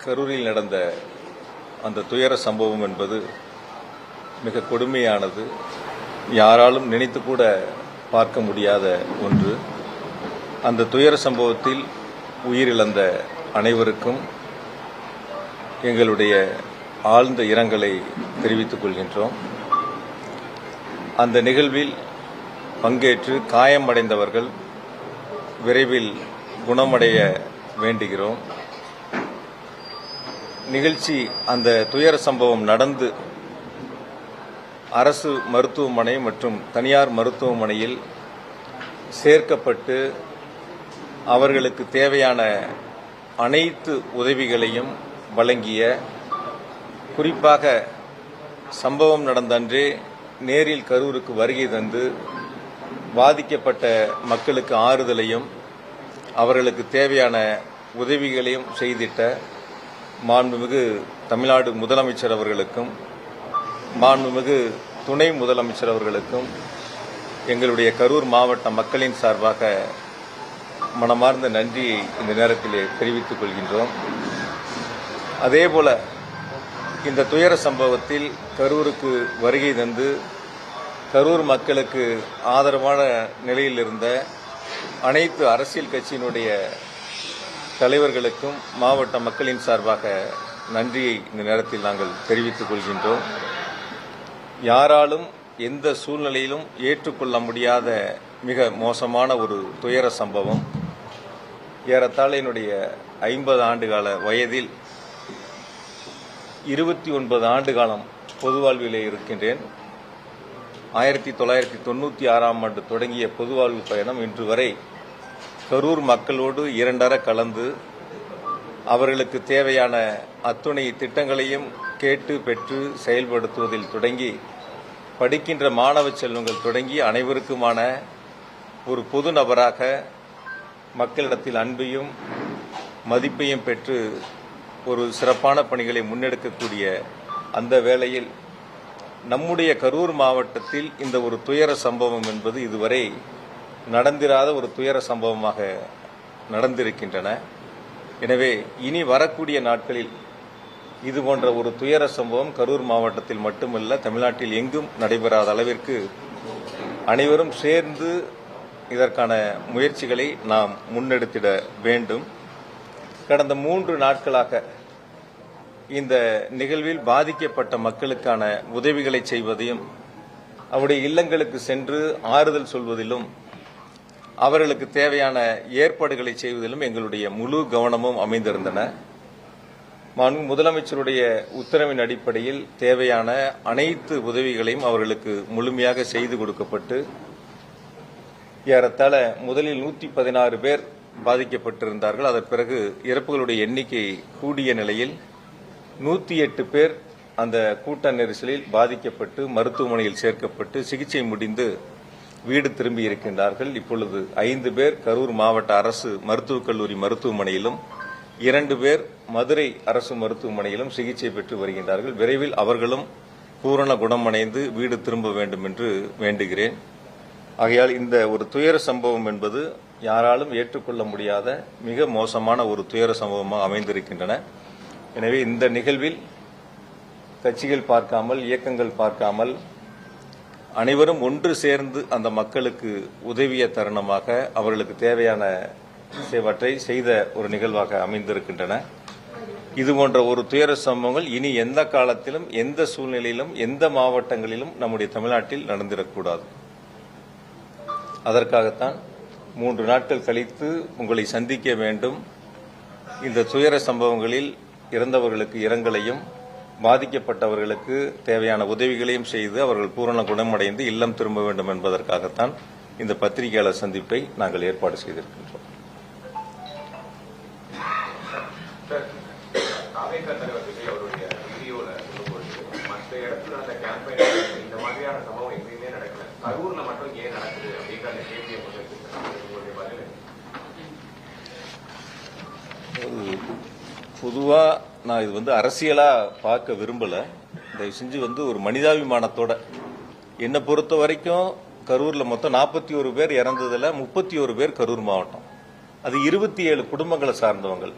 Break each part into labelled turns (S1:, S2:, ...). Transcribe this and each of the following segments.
S1: கரூரில் நடந்த அந்த துயர சம்பவம் என்பது மிக கொடுமையானது. யாராலும் நினைத்து கூட பார்க்க முடியாத ஒன்று. அந்த துயர சம்பவத்தில் உயிரிழந்த அனைவருக்கும் எங்களுடைய ஆழ்ந்த இரங்கலை தெரிவித்துக் கொள்கின்றோம். அந்த நிகழ்வில் பங்கேற்று காயமடைந்தவர்கள் விரைவில் குணமடைய வேண்டுகிறோம். நிகழ்ச்சி அந்த துயர சம்பவம் நடந்து அரசு மருத்துவமனை மற்றும் தனியார் மருத்துவமனையில் சேர்க்கப்பட்டு அவர்களுக்கு தேவையான அனைத்து உதவிகளையும் வழங்கிய, குறிப்பாக சம்பவம் நடந்த அன்றே நேரில் கரூருக்கு வருகை தந்து பாதிக்கப்பட்ட மக்களுக்கு ஆறுதலையும் அவர்களுக்கு தேவையான உதவிகளையும் செய்திட்ட மாண்புமிகு தமிழ்நாடு முதலமைச்சர் அவர்களுக்கும் மாண்புமிகு துணை முதலமைச்சர் அவர்களுக்கும் எங்களுடைய கரூர் மாவட்ட மக்களின் சார்பாக மனமார்ந்த நன்றியை இந்த நேரத்திலே தெரிவித்துக் கொள்கின்றோம். அதேபோல இந்த துயர சம்பவத்தில் கரூருக்கு வருகை தந்து கரூர் மக்களுக்கு ஆதரவான நிலையில் இருந்த அனைத்து அரசியல் கட்சியினுடைய தலைவர்களுக்கும் மாவட்ட மக்களின் சார்பாக நன்றியை இந்த நேரத்தில் நாங்கள் தெரிவித்துக் கொள்கின்றோம். யாராலும் எந்த சூழ்நிலையிலும் ஏற்றுக்கொள்ள முடியாத மிக மோசமான ஒரு துயர சம்பவம். ஏறத்தாழ என்னுடைய 50 ஆண்டுகால வயதில் 29 ஆண்டு காலம் பொது வாழ்விலே இருக்கின்றேன். 1996ஆம் ஆண்டு தொடங்கிய பொதுவாழ்வு பயணம் இன்று வரை கரூர் மக்களோடு இரண்டர கலந்து அவர்களுக்கு தேவையான அத்துணை திட்டங்களையும் கேட்டு பெற்று செயல்படுத்துவதில் தொடங்கி படிக்கின்ற மாணவ செல்வங்கள் தொடங்கி அனைவருக்குமான ஒரு பொது நபராக மக்களிடத்தில் அன்பையும் மதிப்பையும் பெற்று ஒரு சிறப்பான பணிகளை முன்னெடுக்கக்கூடிய அந்த வேளையில் நம்முடைய கரூர் மாவட்டத்தில் இந்த ஒரு துயர சம்பவம் என்பது இதுவரை நடந்திராத ஒரு துயர சம்பவமாக நடந்திருக்கின்றன. எனவே இனி வரக்கூடிய நாட்களில் இதுபோன்ற ஒரு துயர சம்பவம் கரூர் மாவட்டத்தில் மட்டுமல்ல, தமிழ்நாட்டில் எங்கும் நடைபெறாத அளவிற்கு அனைவரும் சேர்ந்து இதற்கான முயற்சிகளை நாம் முன்னெடுத்திட வேண்டும். கடந்த 3 நாட்களாக இந்த நிகழ்வில் பாதிக்கப்பட்ட மக்களுக்கான உதவிகளை செய்வதையும் அவருடைய இல்லங்களுக்கு சென்று ஆறுதல் சொல்வதிலும் அவர்களுக்கு தேவையான ஏற்பாடுகளை செய்வதிலும் எங்களுடைய முழு கவனமும் அமைந்திருந்தன. முதலமைச்சருடைய உத்தரவின் அடிப்படையில் தேவையான அனைத்து உதவிகளையும் அவர்களுக்கு முழுமையாக செய்து கொடுக்கப்பட்டு ஏறத்தாழ முதலில் 116 பேர் பாதிக்கப்பட்டிருந்தார்கள். அதன் பிறகு இறப்புகளுடைய எண்ணிக்கை கூடிய நிலையில் 108 பேர் அந்த கூட்ட நெரிசலில் பாதிக்கப்பட்டு மருத்துவமனையில் சேர்க்கப்பட்டு சிகிச்சை முடிந்து வீடு திரும்பி இருக்கின்றார்கள். இப்பொழுது 5 பேர் கரூர் மாவட்ட அரசு மருத்துவக் கல்லூரி மருத்துவமனையிலும் 2 பேர் மதுரை அரசு மருத்துவமனையிலும் சிகிச்சை பெற்று வருகின்றார்கள். விரைவில் அவர்களும் பூரண குணமடைந்து வீடு திரும்ப வேண்டும் என்று வேண்டுகிறேன். ஆகையால் இந்த ஒரு துயர சம்பவம் என்பது யாராலும் ஏற்றுக்கொள்ள முடியாத மிக மோசமான ஒரு துயர சம்பவமாக அமைந்திருக்கின்றன. எனவே இந்த நிகழ்வில் கட்சிகள் பார்க்காமல், இயக்கங்கள் பார்க்காமல் அனைவரும் ஒன்று சேர்ந்து அந்த மக்களுக்கு உதவிய தருணமாக அவர்களுக்கு தேவையானவற்றை செய்த ஒரு நிகழ்வாக அமைந்திருக்கின்றன. இதுபோன்ற ஒரு துயர சம்பவங்கள் இனி எந்த காலத்திலும், எந்த சூழ்நிலையிலும், எந்த மாவட்டங்களிலும் நம்முடைய தமிழ்நாட்டில் நடந்திடக்கூடாது. அதற்காகத்தான் 3 நாட்கள் கழித்து உங்களை சந்திக்க வேண்டும். இந்த துயர சம்பவங்களில் இறந்தவர்களுக்கு இரங்கலையும் பாதிக்கப்பட்டவர்களுக்கு தேவையான உதவிகளையும் செய்து அவர்கள் பூரண குணமடைந்து இல்லம் திரும்ப வேண்டும் என்பதற்காகத்தான் இந்த பத்திரிகையாளர் சந்திப்பை நாங்கள் ஏற்பாடு செய்திருக்கின்றோம். பொதுவா நான் இது அரசியலா பார்க்க விரும்பல. தயவு செஞ்சு ஒரு மனிதாபிமானத்தோட, என்னை பொறுத்த வரைக்கும் கரூர்ல மொத்தம் 41 பேர் இறந்ததுல 31 பேர் கரூர் மாவட்டம். அது 27 குடும்பங்களை சார்ந்தவங்க.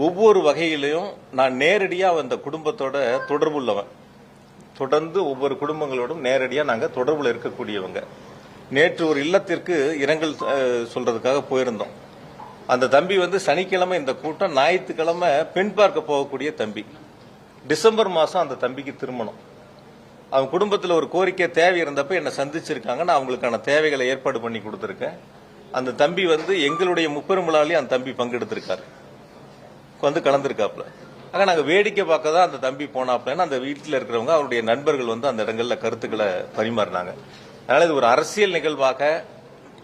S1: ஒவ்வொரு வகையிலையும் நான் நேரடியா அந்த குடும்பத்தோட தொடர்புள்ளவன். தொடர்ந்து ஒவ்வொரு குடும்பங்களோடும் நேரடியா நாங்க தொடர்புல இருக்கக்கூடியவங்க. நேற்று ஒரு இல்லத்திற்கு இரங்கல் சொல்றதுக்காக போயிருந்தோம். அந்த தம்பி சனிக்கிழமை இந்த கூட்டம், ஞாயிற்றுக்கிழமை பெண் பார்க்க போகக்கூடிய தம்பி. டிசம்பர் மாசம் அந்த தம்பிக்கு திருமணம். அவங்க குடும்பத்தில் ஒரு கோரிக்கை தேவை இருந்தப்ப என்னை சந்திச்சிருக்காங்க. நான் அவங்களுக்கான தேவைகளை ஏற்பாடு பண்ணி கொடுத்துருக்கேன். அந்த தம்பி எங்களுடைய முப்பெருமிழாலையும் அந்த தம்பி பங்கெடுத்திருக்காரு, கலந்துருக்காப்ல. ஆக நாங்க வேடிக்கை பார்க்க தான் அந்த தம்பி போனாப்லன்னு அந்த வீட்டில் இருக்கிறவங்க அவருடைய நண்பர்கள் அந்த இடங்கள்ல கருத்துக்களை பரிமாறினாங்க. அதனால இது ஒரு அரசியல் நிகழ்வாக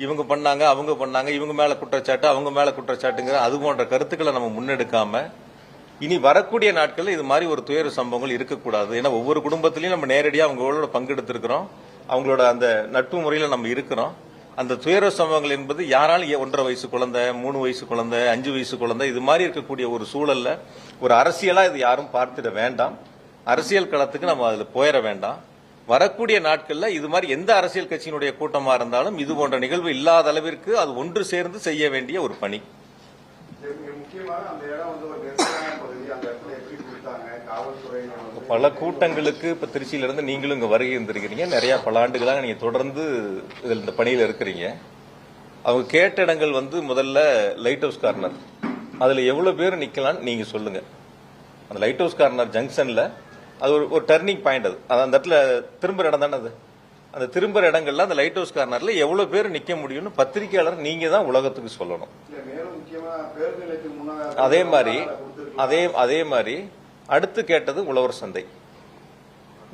S1: இவங்க பண்ணாங்க, அவங்க பண்ணாங்க, இவங்க மேல குற்றச்சாட்டு, அவங்க மேல குற்றச்சாட்டுங்கிற அது போன்ற கருத்துக்களை நம்ம முன்னெடுக்காம இனி வரக்கூடிய நாட்களில் இது மாதிரி ஒரு துயர சம்பவங்கள் இருக்கக்கூடாது. ஏன்னா ஒவ்வொரு குடும்பத்திலையும் நம்ம நேரடியாக அவங்களோட பங்கெடுத்திருக்கிறோம், அவங்களோட அந்த நட்பு முறையில் நம்ம இருக்கிறோம். அந்த துயர சம்பவங்கள் என்பது யாராலும் 1.5 வயசு குழந்தை, 3 வயசு குழந்தை, 5 வயசு குழந்தை, இது மாதிரி இருக்கக்கூடிய ஒரு சூழல்ல ஒரு அரசியலா இது யாரும் பார்த்திட வேண்டாம். அரசியல் களத்துக்கு நம்ம அதுல போயிட வேண்டாம். வரக்கூடிய நாட்கள்ல இது மாதிரி எந்த அரசியல் கட்சியினுடைய கூட்டமா இருந்தாலும் இது போன்ற நிகழ்வு இல்லாத அளவிற்கு அது ஒன்று சேர்ந்து செய்ய வேண்டிய ஒரு பணி. பல கூட்டங்களுக்கு இப்ப திருச்சியிலிருந்து நீங்களும் இங்க வருகை இருந்திருக்கிறீங்க. நிறைய பல ஆண்டுகளாக நீங்க தொடர்ந்து இந்த பணியில இருக்கிறீங்க. அவங்க கேட்ட இடங்கள் முதல்ல லைட் ஹவுஸ் கார்னர், அதுல எவ்வளவு பேர் நிக்கலாம்னு நீங்க சொல்லுங்க. அந்த லைட் ஹவுஸ் கார்னர் ஜங்ஷன்ல அது ஒரு டர்னிங் பாயிண்ட். அது அந்த இடத்துல திரும்புற இடம் தானே. அது அந்த திரும்புற இடங்கள்ல அந்த லைட் ஹவுஸ் கார்னர்ல எவ்வளவு பேர் நிக்க முடியும்னு பத்திரிகையாளர் நீங்க தான் உலகத்துக்கு சொல்லணும். அதே மாதிரி அடுத்து கேட்டது உழவர் சந்தை.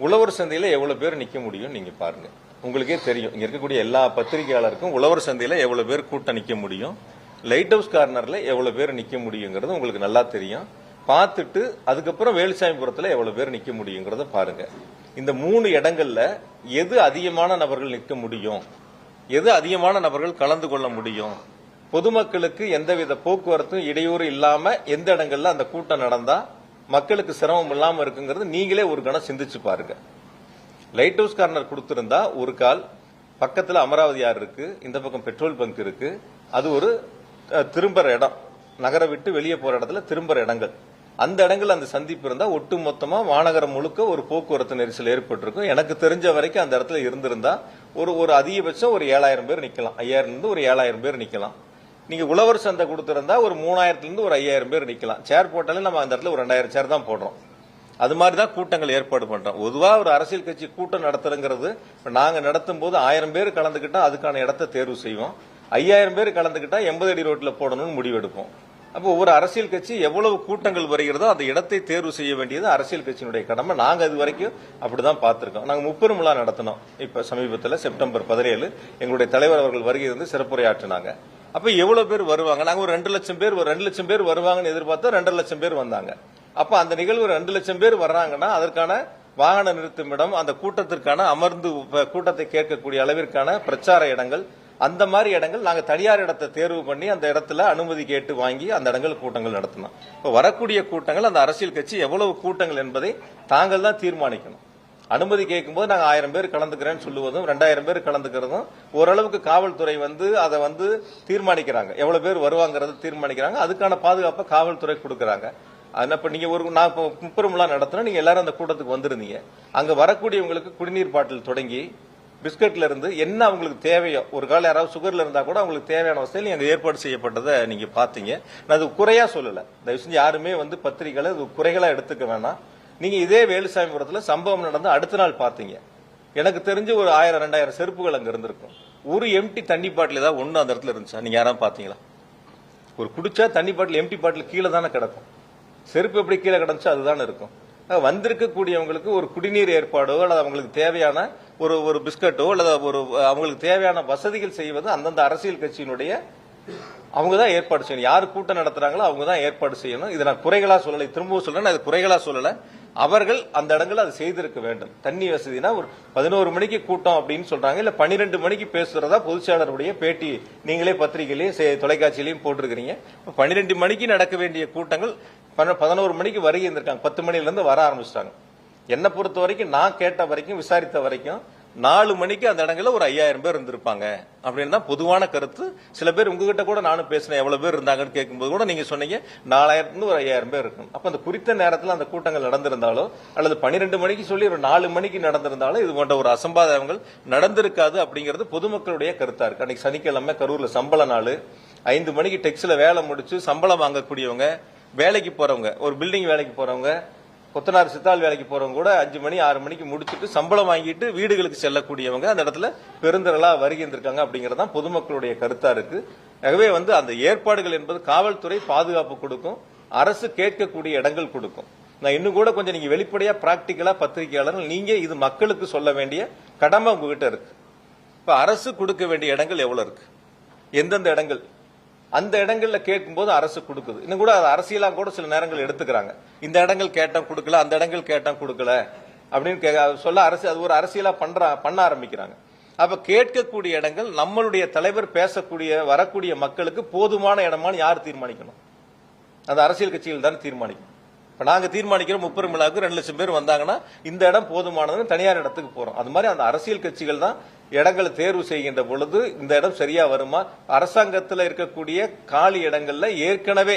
S1: உழவர் சந்தையில எவ்வளவு பேர் நிக்க முடியும் நீங்க பாருங்க. உங்களுக்கே தெரியும், இங்க இருக்கக்கூடிய எல்லா பத்திரிகையாளருக்கும் உழவர் சந்தையில எவ்வளவு பேர் கூட்டம் நிக்க முடியும், லைட் ஹவுஸ் கார்னர்ல எவ்வளவு பேர் நிக்க முடியுங்கிறது உங்களுக்கு நல்லா தெரியும். பார்த்துட்டு அதுக்கப்புறம் வேலுசாமிபுரத்துல எவ்வளவு பேர் நிக்க முடியுங்கிறத பாருங்க. இந்த 3 இடங்கள்ல எது அதிகமான நபர்கள் நிற்க முடியும், எது அதிகமான நபர்கள் கலந்து கொள்ள முடியும், பொதுமக்களுக்கு எந்தவித போக்குவரத்தும் இடையூறு இல்லாம எந்த இடங்கள்ல அந்த கூட்டம் நடந்தா மக்களுக்கு சிரமம் இல்லாம இருக்குங்கிறது நீங்களே ஒரு கணம் சிந்திச்சு பாருங்க. லைட் ஹவுஸ் கார்னர் கொடுத்திருந்தா ஒரு கால் பக்கத்துல அமராவதி ஆறு இருக்கு, இந்த பக்கம் பெட்ரோல் பங்க் இருக்கு, அது ஒரு திரும்புற இடம், நகர விட்டு வெளியே போற இடத்துல திரும்புற இடங்கள். அந்த இடங்கள் அந்த சந்திப்பு இருந்தா ஒட்டு மொத்தமா மாநகரம் முழுக்க ஒரு போக்குவரத்து நெரிசல் ஏற்பட்டிருக்கும். எனக்கு தெரிஞ்ச வரைக்கும் அந்த இடத்துல இருந்திருந்தா ஒரு அதிகபட்சம் ஒரு 7000 பேர் நிக்கலாம், 5000 இருந்து ஒரு 7000 பேர் நிக்கலாம். நீங்க உழவர் சந்தை கொடுத்திருந்தா ஒரு 3000 இருந்து ஒரு 5000 பேர் நிக்கலாம். சேர் போட்டாலே நம்ம அந்த இடத்துல ஒரு 2000 சேர் தான் போடுறோம். அது மாதிரிதான் கூட்டங்கள் ஏற்பாடு பண்றோம். பொதுவா ஒரு அரசியல் கட்சி கூட்டம் நடத்துறங்கிறது நாங்க நடத்தும் போது 1000 பேர் கலந்துகிட்டா அதுக்கான இடத்தை தேர்வு செய்வோம், 5000 பேர் கலந்துகிட்டா 80 அடி ரோட்ல போடணும்னு முடிவெடுப்போம். அப்போ ஒரு அரசியல் கட்சி எவ்வளவு கூட்டங்கள் வருகிறதோ அந்த இடத்தை தேர்வு செய்ய வேண்டியது அரசியல் கட்சியினுடைய கடமை. நாங்க இது வரைக்கும் அப்படிதான் பார்த்திருக்கோம். நாங்க முப்பெருமிழா நடத்தினோம். இப்ப சமீபத்தில் செப்டம்பர் 17 எங்களுடைய தலைவர் அவர்கள் வருகை இருந்து சிறப்புரையாற்றினாங்க. அப்ப எவ்வளவு பேர் வருவாங்க? நாங்க ஒரு 2 லட்சம் பேர் 2 லட்சம் பேர் வருவாங்கன்னு எதிர்பார்த்தா 2.5 லட்சம் பேர் வந்தாங்க. அப்ப அந்த நிகழ்வு 2 லட்சம் பேர் வர்றாங்கன்னா அதற்கான வாகன நிறுத்துமிடம், அந்த கூட்டத்திற்கான அமர்ந்து கூட்டத்தை கேட்கக்கூடிய அளவிற்கான பிரச்சார இடங்கள், அந்த மாதிரி இடங்கள் நாங்க தனியார் இடத்தை தேர்வு பண்ணி அந்த இடத்துல அனுமதி கேட்டு வாங்கி அந்த இடங்கள் கூட்டங்கள் நடத்தணும். இப்ப வரக்கூடிய கூட்டங்கள் அந்த அரசியல் கட்சி எவ்வளவு கூட்டங்கள் என்பதை தாங்கள் தான் தீர்மானிக்கணும். அனுமதி கேட்கும்போது நாங்க 1000 பேர் கலந்துக்கிறேன்னு சொல்லுவதும் 2000 பேர் கலந்துக்கிறதும் ஓரளவுக்கு காவல்துறை அதை தீர்மானிக்கிறாங்க, எவ்வளவு பேர் வருவாங்கிறத தீர்மானிக்கிறாங்க. அதுக்கான பாதுகாப்பை காவல்துறை கொடுக்கறாங்க. இப்ப நீங்க நான் முப்பெருமிழா நடத்தினா நீங்க எல்லாரும் அந்த கூட்டத்துக்கு வந்திருந்தீங்க. அங்க வரக்கூடியவங்களுக்கு குடிநீர் பாட்டில் தொடங்கி பிஸ்கட்ல இருந்து என்ன அவங்களுக்கு தேவையோ, ஒரு கால யாராவது சுகர்ல இருந்தா கூட அவங்களுக்கு தேவையான வசதியில் அங்க ஏற்பாடு செய்யப்பட்டதை நீங்க பாத்தீங்க. நான் அது குறையா சொல்லல, தயவு செஞ்சு யாருமே பத்திரிகைகளை குறைகளா எடுத்துக்க வேணாம். நீங்க இதே வேலுசாமிபுரத்துல சம்பவம் நடந்து அடுத்த நாள் பாத்தீங்க. எனக்கு தெரிஞ்சு ஒரு 1000-2000 செருப்புகள் அங்க இருந்திருக்கும். ஒரு எம்டி தண்ணி பாட்டில் ஏதாவது ஒண்ணு அந்த இடத்துல இருந்துச்சா? நீங்க யாராவது பாத்தீங்களா? ஒரு குடிச்சா தண்ணி பாட்டில் எம்டி பாட்டில் கீழே தானே கிடக்கும், செருப்பு எப்படி கீழே கிடந்துச்சோ அதுதானே இருக்கும். வந்திருக்கக்கூடியவங்களுக்கு ஒரு குடிநீர் ஏற்பாடோ அல்லது அவங்களுக்கு தேவையான ஒரு பிஸ்கட்டோ அல்லது அவங்களுக்கு தேவையான வசதிகள் செய்வது அந்தந்த அரசியல் கட்சியினுடைய அவங்க தான் ஏற்பாடு செய்யணும். யாரு கூட்டம் நடத்துறாங்களோ அவங்க தான் ஏற்பாடு செய்யணும். இதை நான் குறைகளா சொல்லலை, திரும்பவும் சொல்றேன், அது குறைகளா சொல்லல. அவர்கள் அந்த இடங்கள் அதை செய்திருக்க வேண்டும். தண்ணி வசதினா ஒரு 11 மணிக்கு கூட்டம் அப்படின்னு சொல்றாங்க, இல்ல 12 மணிக்கு பேசுறதா பொதுச்செயலாளருடைய பேட்டி நீங்களே பத்திரிகையிலையும் தொலைக்காட்சியிலையும் போட்டிருக்கிறீங்க. 12 மணிக்கு நடக்க வேண்டிய கூட்டங்கள் 11 மணிக்கு வருகை இருந்திருக்காங்க. 10 மணில இருந்து வர ஆரம்பிச்சிட்டாங்க. என்னை பொறுத்த வரைக்கும், நான் கேட்ட வரைக்கும், விசாரித்த வரைக்கும் 4 மணிக்கு அந்த இடங்கள்ல ஒரு 5000 பேர் இருந்திருப்பாங்க அப்படின்னு தான் பொதுவான கருத்து. சில பேர் உங்ககிட்ட கூட நானும் பேசினேன், எவ்வளவு பேர் இருந்தாங்கன்னு கேட்கும்போது கூட நீங்க சொன்னீங்க 4000 ஒரு 5000 பேர் இருக்கும். அப்ப அந்த குறித்த நேரத்தில் அந்த கூட்டங்கள் நடந்திருந்தாலோ அல்லது 12 மணிக்கு சொல்லி ஒரு 4 மணிக்கு நடந்திருந்தாலும் இது போன்ற ஒரு அசம்பாவிதங்கள் நடந்திருக்காது அப்படிங்கிறது பொதுமக்களுடைய கருத்தா இருக்கு. அன்னைக்கு சனிக்கிழமை கரூர்ல சம்பள நாள், 5 மணிக்கு டெக்ஸ்ல வேலை முடிச்சு சம்பளம் வாங்கக்கூடியவங்க, வேலைக்கு போறவங்க, ஒரு பில்டிங் வேலைக்கு போறவங்க, கொத்தனார் சித்தாள் வேலைக்கு போறவங்க கூட 5 மணி 6 மணிக்கு முடிச்சுட்டு சம்பளம் வாங்கிட்டு வீடுகளுக்கு செல்லக்கூடியவங்க அந்த இடத்துல பெருந்திரளா வருகின்றிருக்காங்க அப்படிங்கறதான் பொதுமக்களுடைய கருத்தா இருக்கு. ஆகவே அந்த ஏற்பாடுகள் என்பது காவல்துறை பாதுகாப்பு கொடுக்கும், அரசு கேட்கக்கூடிய இடங்கள் கொடுக்கும். நான் இன்னும் கூட கொஞ்சம் நீங்க வெளிப்படையா பிராக்டிக்கலா பத்திரிகையாளர்கள் நீங்க இது மக்களுக்கு சொல்ல வேண்டிய கடமை உங்ககிட்ட இருக்கு. இப்ப அரசு கொடுக்க வேண்டிய இடங்கள் எவ்வளவு இருக்கு, எந்தெந்த இடங்கள், அந்த இடங்கள்ல கேட்கும்போது அரசு கொடுக்குது. இன்னும் கூட அரசியலா கூட சில நேரங்கள் எடுத்துக்கிறாங்க. இந்த இடங்கள் கேட்டோம் கொடுக்கல, அந்த இடங்கள் கேட்டோம் கொடுக்கல அப்படின்னு சொல்ல அரசு அது ஒரு அரசியலா பண்ண ஆரம்பிக்கிறாங்க. அப்ப கேட்கக்கூடிய இடங்கள் நம்மளுடைய தலைவர் பேசக்கூடிய வரக்கூடிய மக்களுக்கு போதுமான இடமானு யார் தீர்மானிக்கணும்? அந்த அரசியல் கட்சிகள் தான் தீர்மானிக்கணும். இப்ப நாங்க தீர்மானிக்கிறோம் 30 விழாவுக்கு 2 லட்சம் பேர் வந்தாங்கன்னா இந்த இடம் போதுமானதுன்னு தனியார் இடத்துக்கு போறோம். அது மாதிரி அந்த அரசியல் கட்சிகள் தான் இடங்களை தேர்வு செய்கின்ற பொழுது இந்த இடம் சரியா வருமா, அரசாங்கத்தில் இருக்கக்கூடிய காலி இடங்கள்ல ஏற்கனவே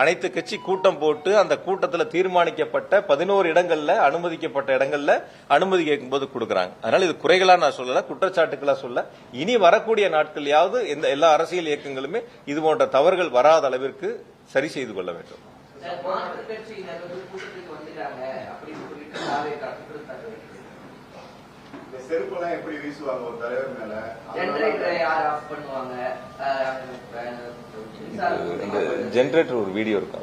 S1: அனைத்து கட்சி கூட்டம் போட்டு அந்த கூட்டத்தில் தீர்மானிக்கப்பட்ட 11 இடங்கள்ல அனுமதிக்கப்பட்ட இடங்கள்ல அனுமதி கேட்கும்போது கொடுக்கறாங்க. அதனால இது குறைகளா நான் சொல்லல, குற்றச்சாட்டுகளா சொல்ல. இனி வரக்கூடிய நாட்களையாவது எல்லா அரசியல் இயக்கங்களுமே இது போன்ற தவறுகள் வராத அளவிற்கு சரி செய்து கொள்ள வேண்டும்.
S2: செருப்பெல்லாம் எப்படி வீசுவாங்க ஒரு தலைவர் மேல?
S1: ஜெனரேட்டர் ஒரு வீடியோ இருக்கு,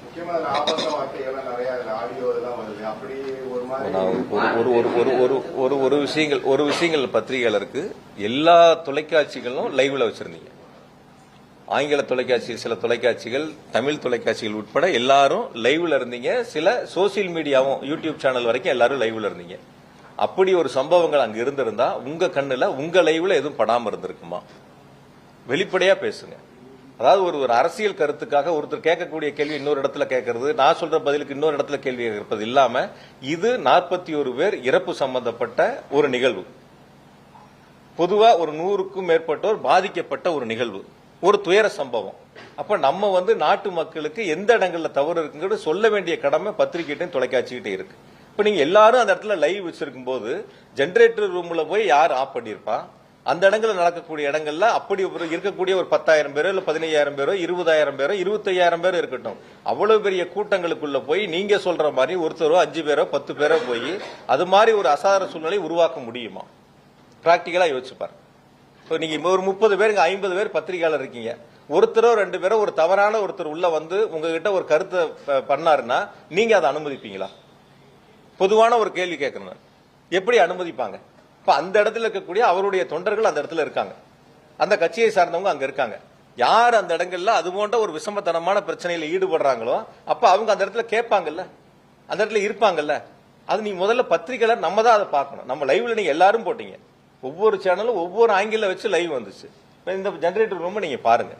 S2: முக்கியமா ஆபாச வார்த்தைகள் நிறைய ஆடியோ எல்லாம் வருது. அப்படி ஒரு மாதிரி
S1: ஒரு விஷயங்கள் பத்திரிகையாளருக்கு எல்லா தொலைக்காட்சிகளும் லைவ்ல வச்சிருந்தீங்க. ஆங்கில தொலைக்காட்சி, சில தொலைக்காட்சிகள், தமிழ் தொலைக்காட்சிகள் உட்பட எல்லாரும் லைவ்ல இருந்தீங்க. சில சோசியல் மீடியாவும் யூடியூப் சேனல் வரைக்கும் எல்லாரும் லைவ்ல இருந்தீங்க. அப்படி ஒரு சம்பவங்கள் அங்க இருந்திருந்தா உங்க கண்ணுல உங்க லைவ்ல எதுவும் படாம இருந்திருக்குமா? வெளிப்படையா பேசுங்க. அதாவது ஒரு அரசியல் கருத்துக்காக ஒருத்தர் கேட்கக்கூடிய கேள்வி இன்னொரு இடத்துல கேட்கறது, நான் சொல்ற பதிலுக்கு இன்னொரு இடத்துல கேள்வி கேட்பது இல்லாம, இது 41 பேர் இறப்பு சம்பந்தப்பட்ட ஒரு நிகழ்வு. பொதுவா ஒரு 100க்கும் மேற்பட்டோர் பாதிக்கப்பட்ட ஒரு நிகழ்வு, ஒரு துயர சம்பவம். அப்ப நம்ம நாட்டு மக்களுக்கு எந்த இடங்கள்ல தவறு இருக்குங்கிறது சொல்ல வேண்டிய கடமை பத்திரிகைட்டையும் தொலைக்காட்சிகிட்டே இருக்கு. இப்ப நீங்க எல்லாரும் அந்த இடத்துல லைவ் வச்சிருக்கும் போது ஜெனரேட்டர் ரூம்ல போய் யார் ஆஃப் பண்ணிருப்பான்? அந்த இடங்கள்ல நடக்கக்கூடிய இடங்கள்ல அப்படி இருக்கக்கூடிய ஒரு 10,000 பேரோ இல்ல 15,000 பேரோ 20,000 பேரோ 25,000 பேரோ இருக்கட்டும், அவ்வளவு பெரிய கூட்டங்களுக்குள்ள போய் நீங்க சொல்ற மாதிரி ஒருத்தரோ 5 பேரோ 10 பேரோ போய் அது மாதிரி ஒரு அசாதாரண சூழ்நிலை உருவாக்க முடியுமா? பிராக்டிகலா யோசிச்சு பாருங்க. நீங்க ஒரு 30 பேர் 50 பேர் பத்திரிகையாளர் இருக்கீங்க, ஒருத்தரோ 2 பேரோ ஒரு தவறான ஒருத்தர் உள்ள உங்ககிட்ட ஒரு கருத்தை பண்ணாருன்னா நீங்க அதை அனுமதிப்பீங்களா? பொதுவான ஒரு கேள்வி கேட்கணும், எப்படி அனுமதிப்பாங்க? இப்ப அந்த இடத்துல இருக்கக்கூடிய அவருடைய தொண்டர்கள் அந்த இடத்துல இருக்காங்க, அந்த கட்சியை சார்ந்தவங்க அங்க இருக்காங்க. யார் அந்த இடங்கள்ல அது போன்ற ஒரு விஷமத்தனமான பிரச்சனையில ஈடுபடுறாங்களோ அப்ப அவங்க அந்த இடத்துல கேட்பாங்கல்ல, அந்த இடத்துல இருப்பாங்கல்ல. அது நீங்க முதல்ல பத்திரிகையாளர் நம்ம தான் அதை பார்க்கணும். நம்ம லைவ்ல நீங்க எல்லாரும் போட்டீங்க, ஒவ்வொரு சேனலும் ஒவ்வொரு ஆங்கிள் வச்சு லைவ் வந்துச்சு. இந்த ஜெனரேட்டர் ரூம் நீங்க பாருங்க,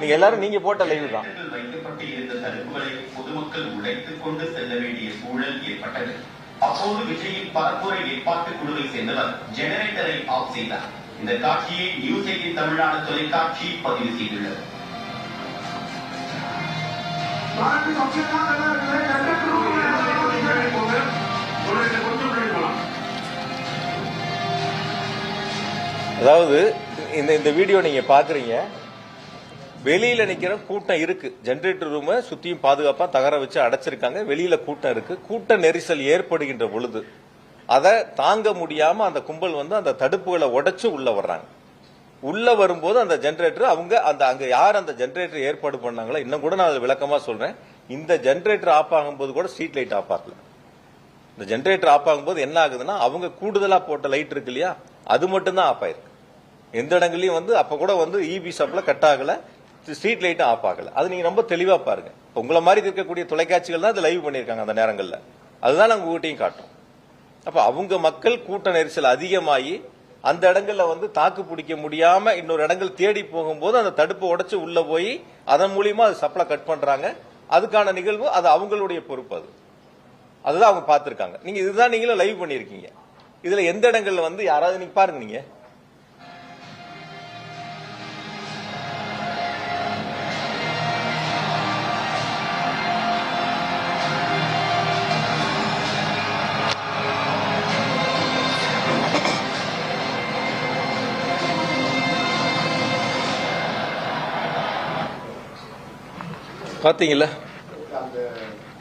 S1: நீங்க எல்லாரும் நீங்க போட்ட லைவ் தான்.
S3: வைக்கப்பட்டிருந்த தடுப்புகளை பொதுமக்கள் உடைத்துக் கொண்டு செல்ல வேண்டிய சூழல் ஏற்பட்டது. அப்போது விஜயின் பரப்புரை ஏற்பாட்டு குழுவை சேர்ந்தவர் ஜெனரேட்டரை ஆஃப் செய்தார். இந்த காட்சியை நியூஸ் 18 தமிழ்நாடு தொலைக்காட்சி பதிவு செய்துள்ளது.
S1: அதாவது இந்த வீடியோ நீங்க பாக்குறீங்க, வெளியில நிக்கிற கூட்டம் இருக்கு, ஜெனரேட்டர் ரூம் சுத்தியும் பாதுகாப்பா தகர வச்சு அடைச்சிருக்காங்க, வெளியில கூட்டம் இருக்கு. கூட்ட நெரிசல் ஏற்படுகின்ற பொழுது அதை தாங்க முடியாம அந்த கும்பல் அந்த தடுப்புகளை உடைச்சு உள்ள வர்றாங்க. உள்ள வரும்போது அந்த ஜெனரேட்டர் அங்க யார் அந்த ஜெனரேட்டர் ஏற்பாடு பண்ணாங்களோ, இன்னும் கூட நான் விளக்கமா சொல்றேன், இந்த ஜெனரேட்டர் ஆஃப் ஆகும்போது கூட ஸ்ட்ரீட் லைட் ஆஃப் ஆகல. இந்த ஜெனரேட்டர் ஆஃப் ஆகும்போது என்ன ஆகுதுன்னா, அவங்க கூடுதலா போட்ட லைட் இருக்கு இல்லையா, அது மட்டும் தான் ஆஃப் ஆயிருக்கு. எந்த இடங்களையும் அப்ப கூட இபி சப்ளை கட் ஆகல, ஸ்ட்ரீட் லைட்டும் ஆஃப் ஆகல. அது நீங்க ரொம்ப தெளிவா பாருங்க. உங்களை மாதிரி இருக்கக்கூடிய தொலைக்காட்சிகள் தான் லைவ் பண்ணிருக்காங்க அந்த நேரங்கள்ல, அதுதான் நாங்க உங்ககிட்டையும் காட்டுறோம். அப்ப அவங்க மக்கள் கூட்ட நெரிசல் அதிகமாகி அந்த இடங்கள்ல தாக்கு பிடிக்க முடியாம இன்னொரு இடங்கள் தேடி போகும்போது அந்த தடுப்பை உடைச்சு உள்ள போய் அதன் மூலியமா அது சப்ளை கட் பண்றாங்க. அதுக்கான நிகழ்வு அது அவங்களுடைய பொறுப்பு, அதுதான் அவங்க பார்த்திருக்காங்க. நீங்க இதுதான் நீங்களும் லைவ் பண்ணிருக்கீங்க. இதுல எந்த இடங்கள்ல வந்து யாராவது நீங்க பாருங்க, நீங்க பாத்தீங்களா?
S2: அந்த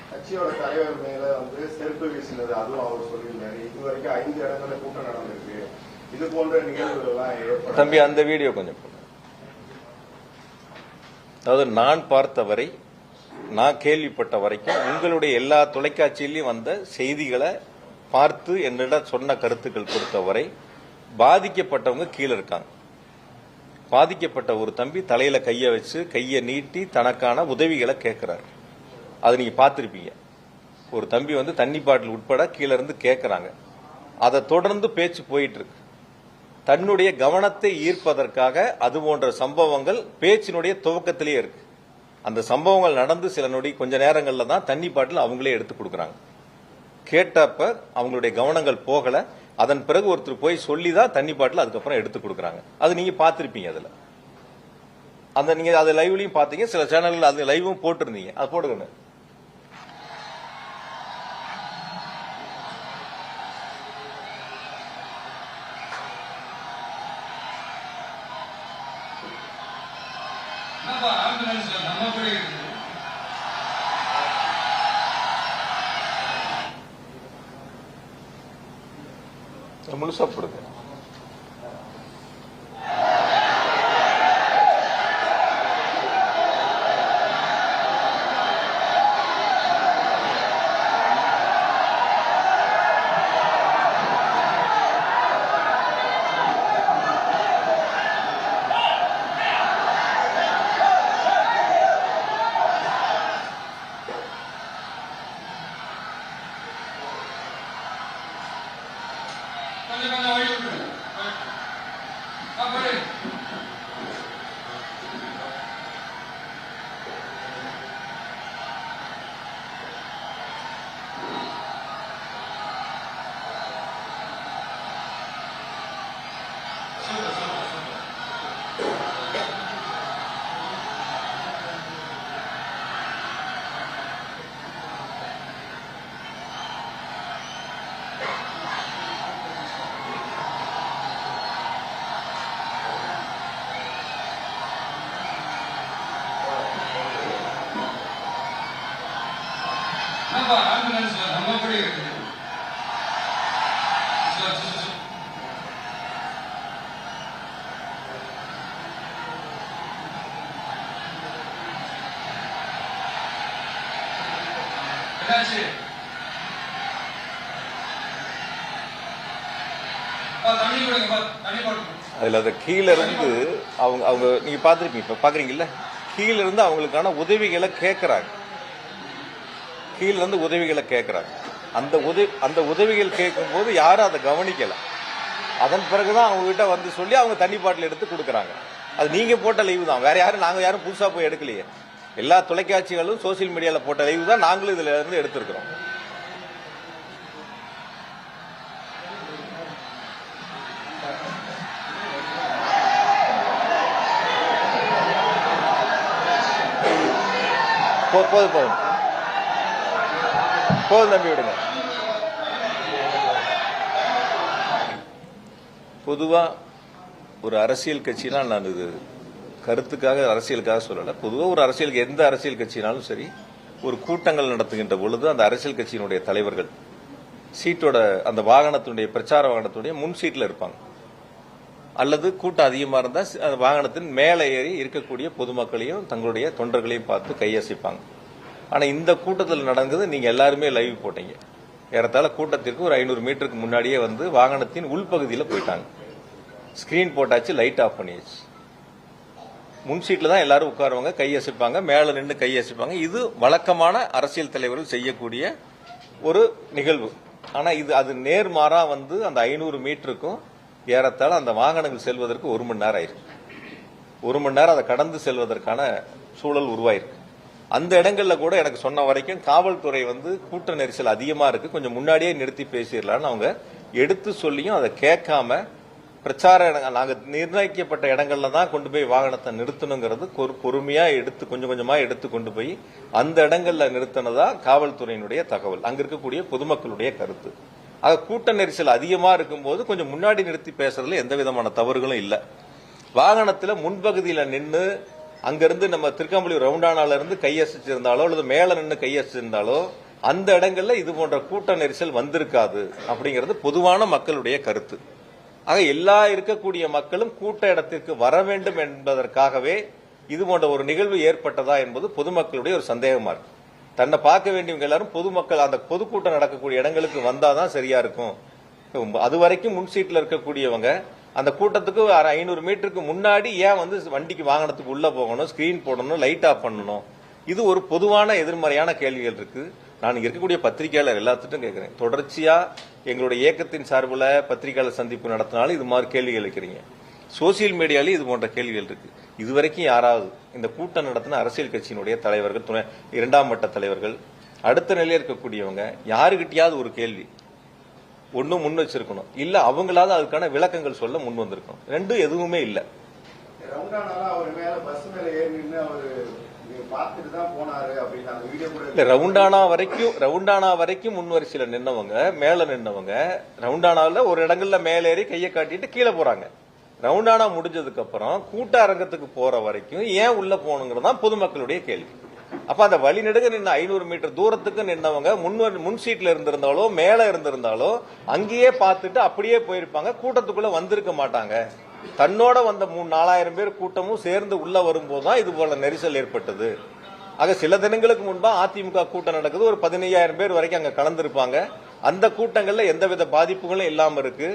S2: கட்சியோட தலைவர் மேல வந்து செருப்பு வீசினது அதுவும் அவர் சொல்லியிருந்தாரு. இதுவரைக்கும் 5 இடங்கள்ல கூட்டம் நடந்திருக்கு. இது போன்ற நிகழ்வுகள் எல்லாம் ஏற்படும்.
S1: தம்பி அந்த வீடியோ கொஞ்சம் போடுங்க. அதாவது நான் பார்த்த வரை, நான் கேள்விப்பட்ட வரைக்கும் உங்களுடைய எல்லா தொலைக்காட்சியிலையும் வந்த செய்திகளை பார்த்து என்னிடம் சொன்ன கருத்துக்கள் பொறுத்தவரை பாதிக்கப்பட்டவங்க கீழே இருக்காங்க. பாதிக்கப்பட்ட ஒரு தம்பி தலையில கைய வச்சு கையை நீட்டி தனக்கான உதவிகளை கேட்கிறாரு. அது நீங்க பார்த்திருப்பீங்க. ஒரு தம்பி வந்து தண்ணி பாட்டில் உட்பட கீழே இருந்து கேட்கறாங்க. அதை தொடர்ந்து பேச்சு போயிட்டு இருக்கு. தன்னுடைய கவனத்தை ஈர்ப்பதற்காக அது போன்ற சம்பவங்கள் பேச்சினுடைய துவக்கத்திலேயே இருக்கு. அந்த சம்பவங்கள் நடந்து சில நொடி கொஞ்ச நேரங்கள்ல தான் தண்ணி பாட்டில் அவங்களே எடுத்து கொடுக்கறாங்க. கேட்டப்ப அவங்களுடைய கவனங்கள் போகல. அதன் பிறகு ஒருத்தர் போய் சொல்லி தான் தண்ணி பாட்டில் அதுக்கப்புறம் எடுத்து கொடுக்கறாங்க. அது நீங்க பார்த்திருப்பீங்க. அதுல அந்த நீங்க அது லைவ்லயும் பாத்தீங்க, சில சேனல்ல அது லைவும் போட்டிருந்தீங்க. அது போடுங்க. முழுசா போடுங்க. அதுல அந்த கீழ இருந்து அவங்க நீங்க பாத்துருப்பீங்க, இப்ப பாக்குறீங்கல்ல, கீழ இருந்து அவங்களுக்கான உதவிகளை கேட்கறாங்க. கீழ இருந்து உதவிகளை கேட்கறாங்க. அந்த உதவிகள் கேட்கும் போது யாரும் அதை கவனிக்கல. அதன் பிறகுதான் அவங்க கிட்ட வந்து சொல்லி அவங்க தண்ணி பாட்டில் எடுத்து கொடுக்கறாங்க. அது நீங்க போட்ட லைவ் தான், வேற யாரும் நாங்க யாரும் புதுசா போய் எடுக்கலையே. எல்லா தொலைக்காட்சிகளும் சோசியல் மீடியால போட்ட லைவ் தான் நாங்களும் இதுல இருந்து எடுத்திருக்கிறோம். போதும் தம்பி விடுங்க. பொதுவா ஒரு அரசியல் கட்சினா, நான் இது கருத்துக்காக அரசியலுக்காக சொல்லல, பொதுவா ஒரு அரசியல் எந்த அரசியல் கட்சினாலும் சரி, ஒரு கூட்டங்கள் நடத்துகின்ற பொழுது அந்த அரசியல் கட்சியினுடைய தலைவர்கள் சீட்டோட அந்த வாகனத்தினுடைய பிரச்சார வாகனத்துடைய முன் சீட்ல இருப்பாங்க. அல்லது கூட்டம் அதிகமா இருந்தா அந்த வாகனத்தின் மேலே ஏறி இருக்கக்கூடிய பொதுமக்களையும் தங்களுடைய தொண்டர்களையும் பார்த்து கையசைப்பாங்க. ஆனா இந்த கூட்டத்தில் நடந்தது நீங்க எல்லாருமே லைவ் போட்டீங்க. ஏறத்தாழ கூட்டத்திற்கு ஒரு 500 மீட்டருக்கு முன்னாடியே வந்து வாகனத்தின் உள்பகுதியில் போயிட்டாங்க. ஸ்கிரீன் போட்டாச்சு, லைட் ஆஃப் பண்ணியாச்சு. முன் சீட்ல தான் எல்லாரும் உட்காருவாங்க, கையசைப்பாங்க, மேல நின்று கையசைப்பாங்க. இது வழக்கமான அரசியல் தலைவர்கள் செய்யக்கூடிய ஒரு நிகழ்வு. ஆனா அது நேர்மாறா வந்து அந்த 500 மீட்டருக்கும் ஏறத்தாழ அந்த வாகனங்கள் செல்வதற்கு 1 மணி நேரம் ஆயிருக்கு. 1 மணி நேரம் அதை கடந்து செல்வதற்கான சூழல் உருவாயிருக்கு. அந்த இடங்கள்ல கூட எனக்கு சொன்ன வரைக்கும் காவல்துறை வந்து கூட்ட நெரிசல் அதிகமா இருக்கு, கொஞ்சம் முன்னாடியே நிறுத்தி பேசிடலான்னு அவங்க எடுத்து சொல்லியும் அதை கேட்காம பிரச்சார இடங்கள் நாங்கள் நிர்ணயிக்கப்பட்ட இடங்கள்ல தான் கொண்டு போய் வாகனத்தை நிறுத்தணுங்கிறது பொறுமையா எடுத்து கொஞ்சம் கொஞ்சமா எடுத்து கொண்டு போய் அந்த இடங்கள்ல நிறுத்தினதா காவல்துறையினுடைய தகவல், அங்க இருக்கக்கூடிய பொதுமக்களுடைய கருத்து. ஆக கூட்ட நெரிசல் அதிகமா இருக்கும்போது கொஞ்சம் முன்னாடி நிறுத்தி பேசுறதுல எந்த விதமான தவறுகளும் இல்லை. வாகனத்துல முன்பகுதியில நின்று அங்கிருந்து நம்ம திருக்கம்பள்ளி ரவுண்டானால இருந்து கையசிச்சிருந்தாலோ அல்லது மேல நின்று கையசிச்சிருந்தாலோ அந்த இடங்கள்ல இது போன்ற கூட்ட நெரிசல் வந்திருக்காது அப்படிங்கிறது பொதுவான மக்களுடைய கருத்து. ஆக எல்லா இருக்கக்கூடிய மக்களும் கூட்ட இடத்திற்கு வர வேண்டும் என்பதற்காகவே இது போன்ற ஒரு நிகழ்வு ஏற்பட்டதா என்பது பொதுமக்களுடைய ஒரு சந்தேகமா இருக்கு. தன்னை பார்க்க வேண்டியவங்க எல்லாரும் பொதுமக்கள் அந்த பொதுக்கூட்டம் நடக்கக்கூடிய இடங்களுக்கு வந்தாதான் சரியா இருக்கும். அது வரைக்கும் முன் சீட்ல இருக்கக்கூடியவங்க அந்த கூட்டத்துக்கு 500 மீட்டருக்கு முன்னாடி ஏன் வந்து வண்டிக்கு வாகனத்துக்கு உள்ள போகணும், ஸ்கிரீன் போடணும், லைட் ஆஃப் பண்ணணும்? இது ஒரு பொதுவான எதிர்மறையான கேள்விகள் இருக்கு. நான் இருக்கக்கூடிய பத்திரிகையாளர் எல்லாத்துட்டும் கேட்கிறேன், தொடர்ச்சியா எங்களுடைய இயக்கத்தின் சார்பில் பத்திரிகையாளர் சந்திப்பு நடத்தினாலும் இது மாதிரி கேள்விகள் இருக்கிறீங்க, சோசியல் மீடியாலையும் இது போன்ற கேள்விகள் இருக்கு. இதுவரைக்கும் யாராவது இந்த கூட்டம் நடத்தின அரசியல் கட்சியினுடைய தலைவர்கள், இரண்டாம் மட்ட தலைவர்கள், அடுத்த நிலையில் இருக்கக்கூடியவங்க யாருகிட்டயாவது ஒரு கேள்வி ஒண்ணு முன் வச்சிருக்கணும், இல்ல அவங்களாவது அதுக்கான விளக்கங்கள் சொல்ல முன் வந்திருக்கணும். ரெண்டும் எதுவுமே இல்ல. ரவுண்டானா வரைக்கும் முன் வரிசையில நின்னவங்க, மேல நின்னவங்க ரவுண்டானால ஒரு இடங்கள்ல மேலேறி கையை காட்டிட்டு கீழே போறாங்க. ரவுண்டானா முடிஞ்சதுக்கு அப்புறம் கூட்ட அரங்கத்துக்கு போற வரைக்கும் ஏன் உள்ள போகணுங்கிறதான் பொதுமக்களுடைய கேள்வி. அப்ப அந்த வழி நெடுக நின்று 500 மீட்டர் தூரத்துக்கு நின்னவங்க முன் சீட்ல இருந்திருந்தாலோ மேல இருந்திருந்தாலோ அங்கேயே பார்த்துட்டு அப்படியே போயிருப்பாங்க, கூட்டத்துக்குள்ள வந்திருக்க மாட்டாங்க. தன்னோட வந்த 3-4,000 பேர் கூட்டமும் சேர்ந்து உள்ள வரும்போதுதான் இது போல நெரிசல் ஏற்பட்டது. ஆக சில தினங்களுக்கு முன்பா அதிமுக கூட்டம் நடக்குது, ஒரு 15,000 பேர் வரைக்கும் அங்க கலந்துருப்பாங்க. அந்த கூட்டங்கள்ல எந்தவித பாதிப்புகளும் இல்லாம இருக்கு.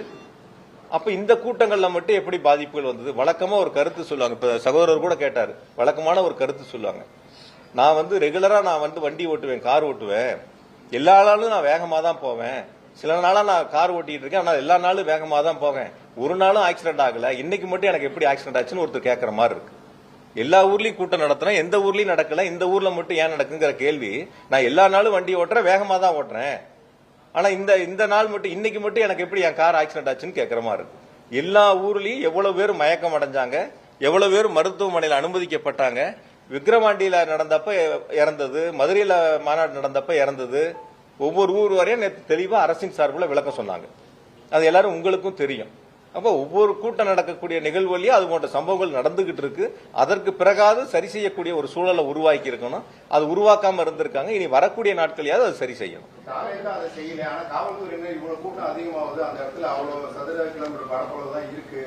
S1: அப்ப இந்த கூட்டங்கள்ல மட்டும் எப்படி பாதிப்புகள் வந்தது? வழக்கமா ஒரு கருத்து சொல்லுவாங்க, இப்ப சகோதரர் கூட கேட்டாரு, வழக்கமான ஒரு கருத்து சொல்லுவாங்க, நான் வந்து ரெகுலரா நான் வந்து வண்டி ஓட்டுவேன், கார் ஓட்டுவேன், எல்லா நாளும் நான் வேகமா தான் போவேன், சில நாளா நான் கார் ஓட்டிட்டு இருக்கேன், ஆனா எல்லா நாளும் வேகமா தான் போவேன், ஒரு நாளும் ஆக்சிடென்ட் ஆகல, இன்னைக்கு மட்டும் எனக்கு எப்படி ஆக்சிடென்ட் ஆச்சுன்னு ஒருத்தர் கேட்கற மாதிரி இருக்கு. எல்லா ஊர்லயும் கூட்டம் நடத்துறேன், எந்த ஊர்லயும் நடக்கல, இந்த ஊர்ல மட்டும் ஏன் நடக்குங்கிற கேள்வி. நான் எல்லா நாளும் வண்டி ஓட்டுறேன், வேகமா தான் ஓட்டுறேன், ஆனா இந்த நாள் மட்டும் இன்னைக்கு மட்டும் எனக்கு எப்படி என் கார் ஆக்சிடென்ட் ஆச்சுன்னு கேட்கற மாதிரி இருக்கு. எல்லா ஊர்லயும் எவ்வளவு பேர் மயக்கம் அடைஞ்சாங்க, எவ்வளவு பேர் மருத்துவமனையில் அனுமதிக்கப்பட்டாங்க, விக்கிரவாண்டியில நடந்தப்ப இறந்தது, மதுரையில மாநாடு நடந்தப்ப இறந்தது, ஒவ்வொரு ஊர் வரையும் நேற்று தெளிவா அரசின் சார்பில் விளக்கம் சொன்னாங்க. அது எல்லாரும் உங்களுக்கும் தெரியும். அப்ப ஒவ்வொரு கூட்டம் நடக்கக்கூடிய நிகழ்வுலயும் அது போன்ற சம்பவங்கள் நடந்துகிட்டு இருக்கு. அதற்கு பிறகாவது சரி செய்யக்கூடிய ஒரு சூழலை உருவாக்கி இருக்கணும். அது உருவாக்காம இருந்திருக்காங்க. இனி வரக்கூடிய நாட்களையாவது அது சரி செய்யணும்.
S2: அதை செய்யல, ஆனா காவல்துறையினர் இவ்வளவு கூட்டம் அதிகமாகுது, அந்த இடத்துல அவ்வளவு சதுர கிலோமீட்டர் பரப்பளவுதான் இருக்கு,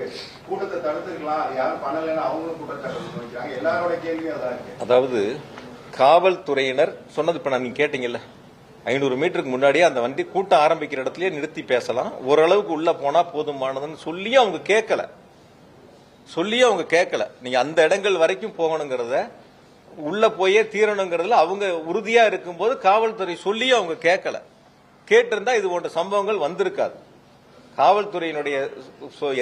S2: கூட்டத்தை தடுத்துக்கலாம், அது யாரும் பண்ணலன்னு அவங்களும் கூட்டத்தை வைக்கிறாங்க. எல்லாரோட கேள்வியும் அதான் இருக்கு.
S1: அதாவது காவல்துறையினர் சொன்னது இப்ப நீங்க கேட்டீங்கல்ல, 500 மீட்டருக்கு முன்னாடியே அந்த வண்டி கூட்டம் ஆரம்பிக்கிற இடத்துலயே நிறுத்தி பேசலாம், ஓரளவுக்கு உள்ள போனா போதுமானதுன்னு சொல்லியும் அவங்க கேட்கல. நீங்க அந்த இடங்கள் வரைக்கும் போகணுங்கிறத உள்ள போயே தீரணுங்கிறதுல அவங்க உறுதியா இருக்கும்போது காவல்துறை சொல்லியும் அவங்க கேட்கல. கேட்டிருந்தா இது போன்ற சம்பவங்கள் வந்திருக்காது. காவல்துறையினுடைய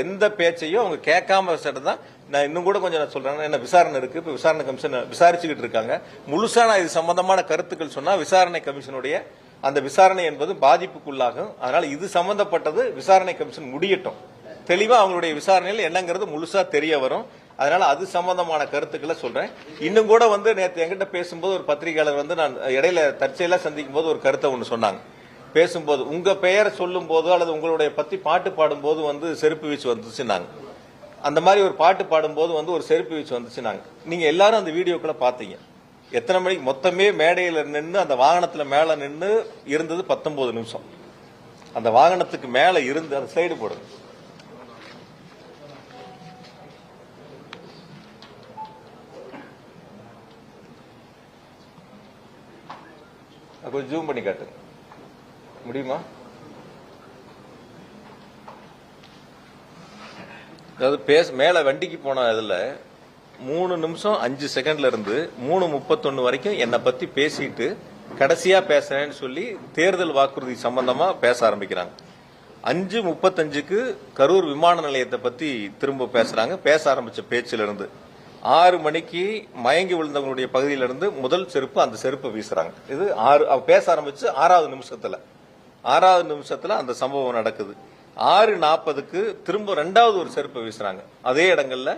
S1: எந்த பேச்சையும் அவங்க கேட்காம தான். நான் இன்னும் கூட கொஞ்சம் சொல்றேன், என்ன விசாரணை இருக்கு, இப்ப விசாரணை கமிஷன் விசாரிச்சுக்கிட்டு இருக்காங்க. முழுசா நான் இது சம்பந்தமான கருத்துக்கள் சொன்னா விசாரணை கமிஷனுடைய அந்த விசாரணை என்பது பாதிப்புக்குள்ளாகும். அதனால இது சம்பந்தப்பட்டது விசாரணை கமிஷன் முடியட்டும், தெளிவா அவங்களுடைய விசாரணையில் என்னங்கிறது முழுசா தெரிய வரும். அதனால அது சம்பந்தமான கருத்துக்களை சொல்றேன். இன்னும் கூட வந்து நேற்று என்கிட்ட பேசும்போது ஒரு பத்திரிகையாளர் வந்து நான் இடையில தற்செயலா சந்திக்கும் போது ஒரு கருத்தை ஒன்று சொன்னாங்க. பேசும்போது உங்க பெயரை சொல்லும் போது அல்லது உங்களுடைய பத்தி பாட்டு பாடும்போது வந்து செருப்பு வீச்சு வந்துச்சுன்னாங்க. அந்த மாதிரி ஒரு பாட்டு பாடும்போது வந்து ஒரு செருப்பு வீச்சு வந்துச்சுன்னாங்க. நீங்க எல்லாரும் அந்த வீடியோக்குள்ள பாத்தீங்க. எத்தனை மணிக்கு மொத்தமே மேடையில நின்று அந்த வாகனத்துல மேல நின்று இருந்தது 19 நிமிஷம். அந்த வாகனத்துக்கு மேல இருந்து அந்த ஸ்லைடு போடுங்க. கொஞ்சம் ஜூம் பண்ணி காட்டுங்க முடியுமா? அதாவது மேல வண்டிக்கு போன இதுல 3 நிமிஷம் 5 செகண்ட்ல இருந்து 3:31 வரைக்கும் என்னை பத்தி பேசிட்டு கடைசியா பேசுறேன்னு சொல்லி தேர்தல் வாக்குறுதி சம்பந்தமா பேச ஆரம்பிக்கிறாங்க. 5:35க்கு கரூர் விமான நிலையத்தை பத்தி திரும்ப பேசுறாங்க. பேச ஆரம்பிச்ச பேச்சில இருந்து 6 மணிக்கு மயங்கி விழுந்தவங்களுடைய பகுதியிலிருந்து முதல் செருப்பு அந்த செருப்பை வீசுறாங்க. இது பேச ஆரம்பிச்சு 6வது நிமிஷத்துல அந்த சம்பவம் நடக்குது. 6:40க்கு திரும்ப ரெண்டாவது ஒரு செருப்பை வீசுறாங்க. அதே இடங்கள்ல